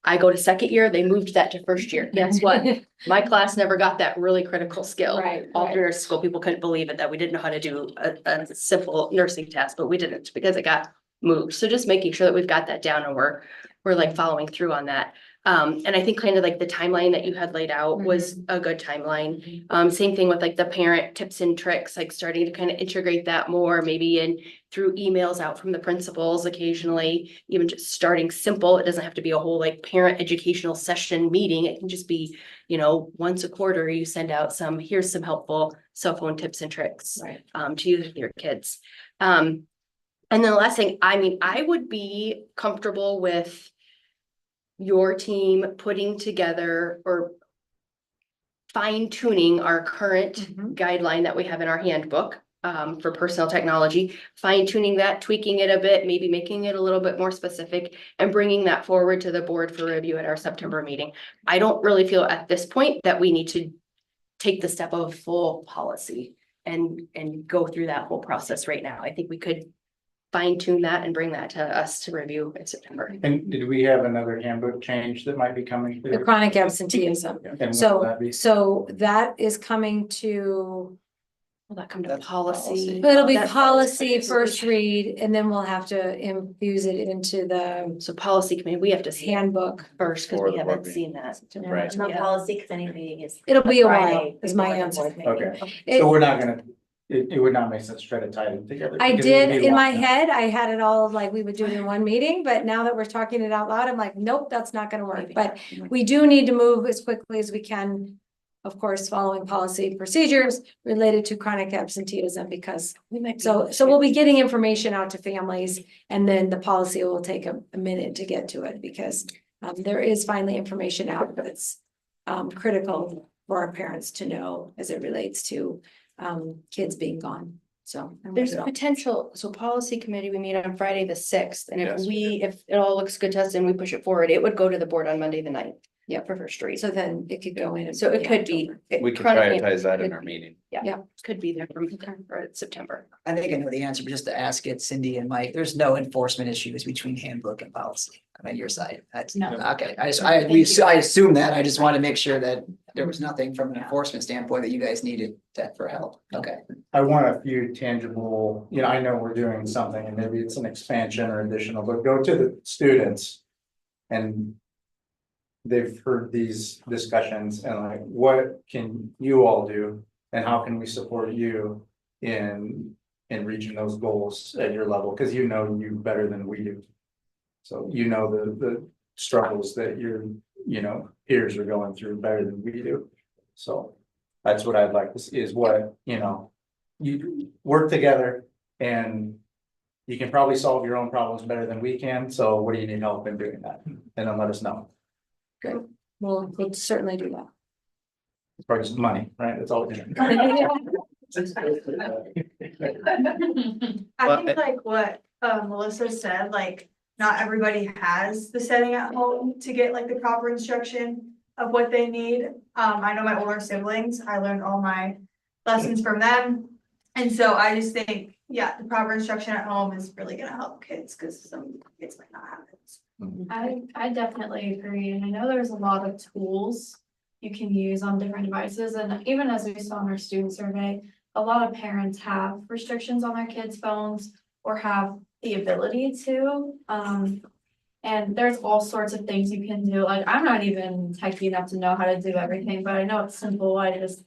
I go to second year, they moved that to first year. Guess what? My class never got that really critical skill. All through nursing school, people couldn't believe it that we didn't know how to do a simple nursing test, but we didn't because it got moved. So just making sure that we've got that down and we're like following through on that. And I think kind of like the timeline that you had laid out was a good timeline. Same thing with like the parent tips and tricks, like starting to kind of integrate that more, maybe in through emails out from the principals occasionally, even just starting simple. It doesn't have to be a whole like parent educational session meeting. It can just be, once a quarter, you send out here's some helpful cell phone tips and tricks to use with your kids. And then the last thing, I would be comfortable with your team putting together or fine tuning our current guideline that we have in our handbook for personnel technology, fine tuning that, tweaking it a bit, maybe making it a little bit more specific and bringing that forward to the board for review at our September meeting. I don't really feel at this point that we need to take the step of full policy and go through that whole process right now. I think we could fine tune that and bring that to us to review in September.
And did we have another handbook change that might be coming through?
The chronic absenteeism.
And what would
So,
that be?
so that is coming to,
Will that come to policy?
it'll be
That's
policy first read, and then we'll have to infuse it into the
So policy committee, we have to see
handbook.
first because
Or
we
the
haven't
board
seen that.
Right.
Not policy, because any meeting is.
It'll be a while,
Friday
is my
before the
answer.
board meeting.
Okay,
It-
so we're not gonna, it would not make sense to try to tie it together.
I
because it would
did,
be
in my
long.
head, I had it all like we would do it in one meeting, but now that we're talking it out loud, I'm like, nope, that's not gonna work. But we do need to move as quickly as we can. Of course, following policy procedures related to chronic absenteeism, because so we'll be getting information out to families. And then the policy will take a minute to get to it, because there is finally information out that's critical for our parents to know as it relates to kids being gone. So
There's a potential, so policy committee, we meet on Friday the 6th, and
Yes.
if it all looks good to us and we push it forward, it would go to the board on Monday the 9th. Yeah, for first read.
so then it could go in.
So it could be.
We could
chronic-
prioritize that in
could
our
be-
meeting.
Yeah, could be there from September.
I think I know the answer, but just to ask it, Cindy and Mike, there's no enforcement issues between handbook and policy on your side. That's
No.
okay. I assume that. I just want to make sure that there was nothing from an enforcement standpoint that you guys needed that for help. Okay.
I want a few tangible, I know we're doing something and maybe it's an expansion or additional, but go to the students. And they've heard these discussions and like, what can you all do? And how can we support you in reaching those goals at your level? Because you know you better than we do. So the struggles that your, peers are going through better than we do. So that's what I'd like to see is what, you work together and you can probably solve your own problems better than we can. So what do you need help in doing that? And then let us know.
Good. We'll certainly do that.
It's probably just money, right? That's all. we need.
I think like what Melissa said, like not everybody has the setting at home to get like the proper instruction of what they need. I know my older siblings, I learned all my lessons from them. And so I just think, the proper instruction at home is really gonna help kids, because some kids might not have it.
I definitely agree, and I know there's a lot of tools you can use on different devices, and even as we saw in our student survey, a lot of parents have restrictions on their kids' phones or have the ability to. And there's all sorts of things you can do. Like, I'm not even techy enough to know how to do everything, but I know it's simple. I just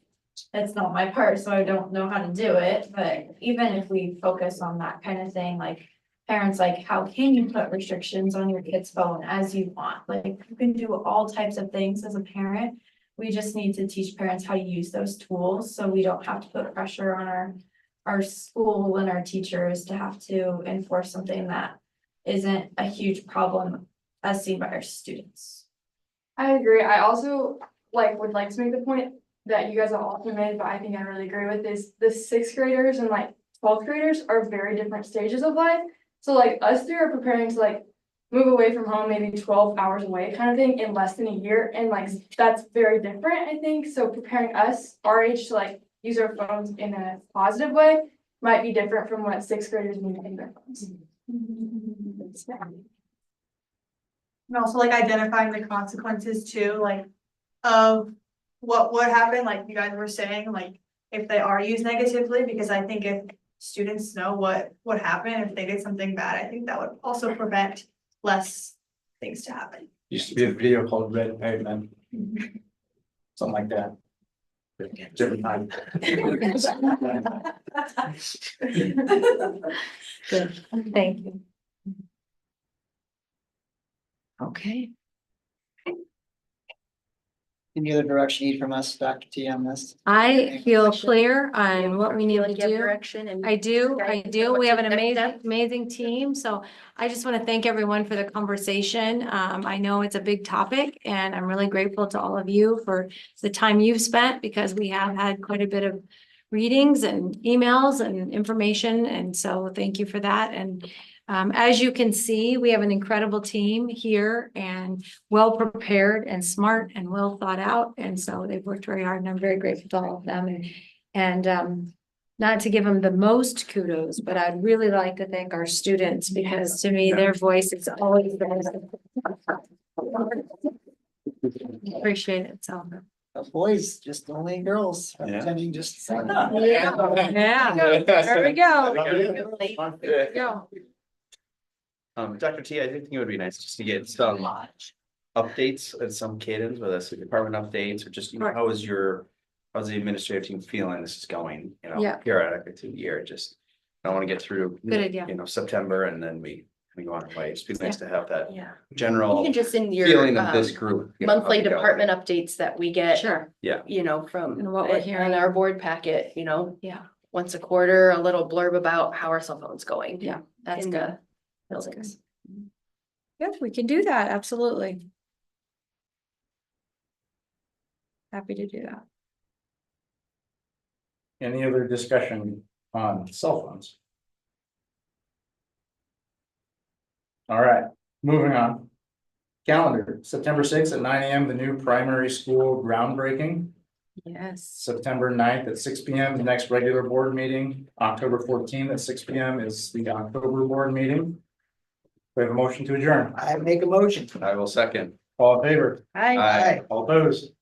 it's not my part, so I don't know how to do it, but even if we focus on that kind of thing, like. Parents, like, how can you put restrictions on your kid's phone as you want? Like, you can do all types of things as a parent. We just need to teach parents how to use those tools, so we don't have to put pressure on our school and our teachers to have to enforce something that isn't a huge problem as seen by our students.
I agree. I also would like to make the point that you guys have also made, but I think I really agree with is the sixth graders and 12th graders are very different stages of life. So us three are preparing to move away from home, maybe 12 hours away kind of thing in less than a year. And that's very different, I think. So preparing us, our age, to use our phones in a positive way might be different from what sixth graders need in their phones. And also identifying the consequences too, of what would happen, like you guys were saying, if they are used negatively, because I think if students know what would happen if they did something bad, I think that would also prevent less things to happen.
Used to be a video called Red Pavement. Something like that. Different time.
Good, thank you.
Okay. Any other direction you need from us, Dr. T, on this?
I feel clear on what we need
Feel
to
like you have
do.
direction and.
I do.
Guidance
We
on
have an
what's your next
amazing team. So I just want to thank everyone for the conversation. I know it's a big topic and I'm really grateful to all of you for the time you've spent because we have had quite a bit of readings and emails and information. And so thank you for that. And as you can see, we have an incredible team here and well prepared and smart and well thought out. And so they've worked very hard and I'm very grateful to all of them. And not to give them the most kudos, but I'd really like to thank our students because to me, their voice is always the most. Appreciate it. So.
Boys, just only girls attending just.
Yeah, there we go. There we go.
Dr. T, I think it would be nice just to get some updates at some cadence, whether it's department updates or just, how's the administrative team feeling this is going,
Yeah.
periodically through the year, just. I don't want to get through,
Good idea.
September and then we go on our way. It's be nice to have that
Yeah.
general
Even just in your
feeling of this group.
monthly
how we go.
department updates that we get.
Sure.
Yeah.
From
And what we're hearing.
on our board packet,
Yeah.
once a quarter, a little blurb about how our cell phone's going.
Yeah, that's
in
good.
the
That's good.
buildings.
Yep, we can do that. Absolutely. Happy to do that.
Any other discussion on cell phones? All right, moving on. Calendar, September 6th at 9 AM, the new primary school groundbreaking.
Yes.
September 9th at 6 PM, the next regular board meeting. October 14th at 6 PM is the October board meeting. We have a motion to adjourn.
I make a motion.
I will second.
All in favor?
Hi.
Aye.
All opposed?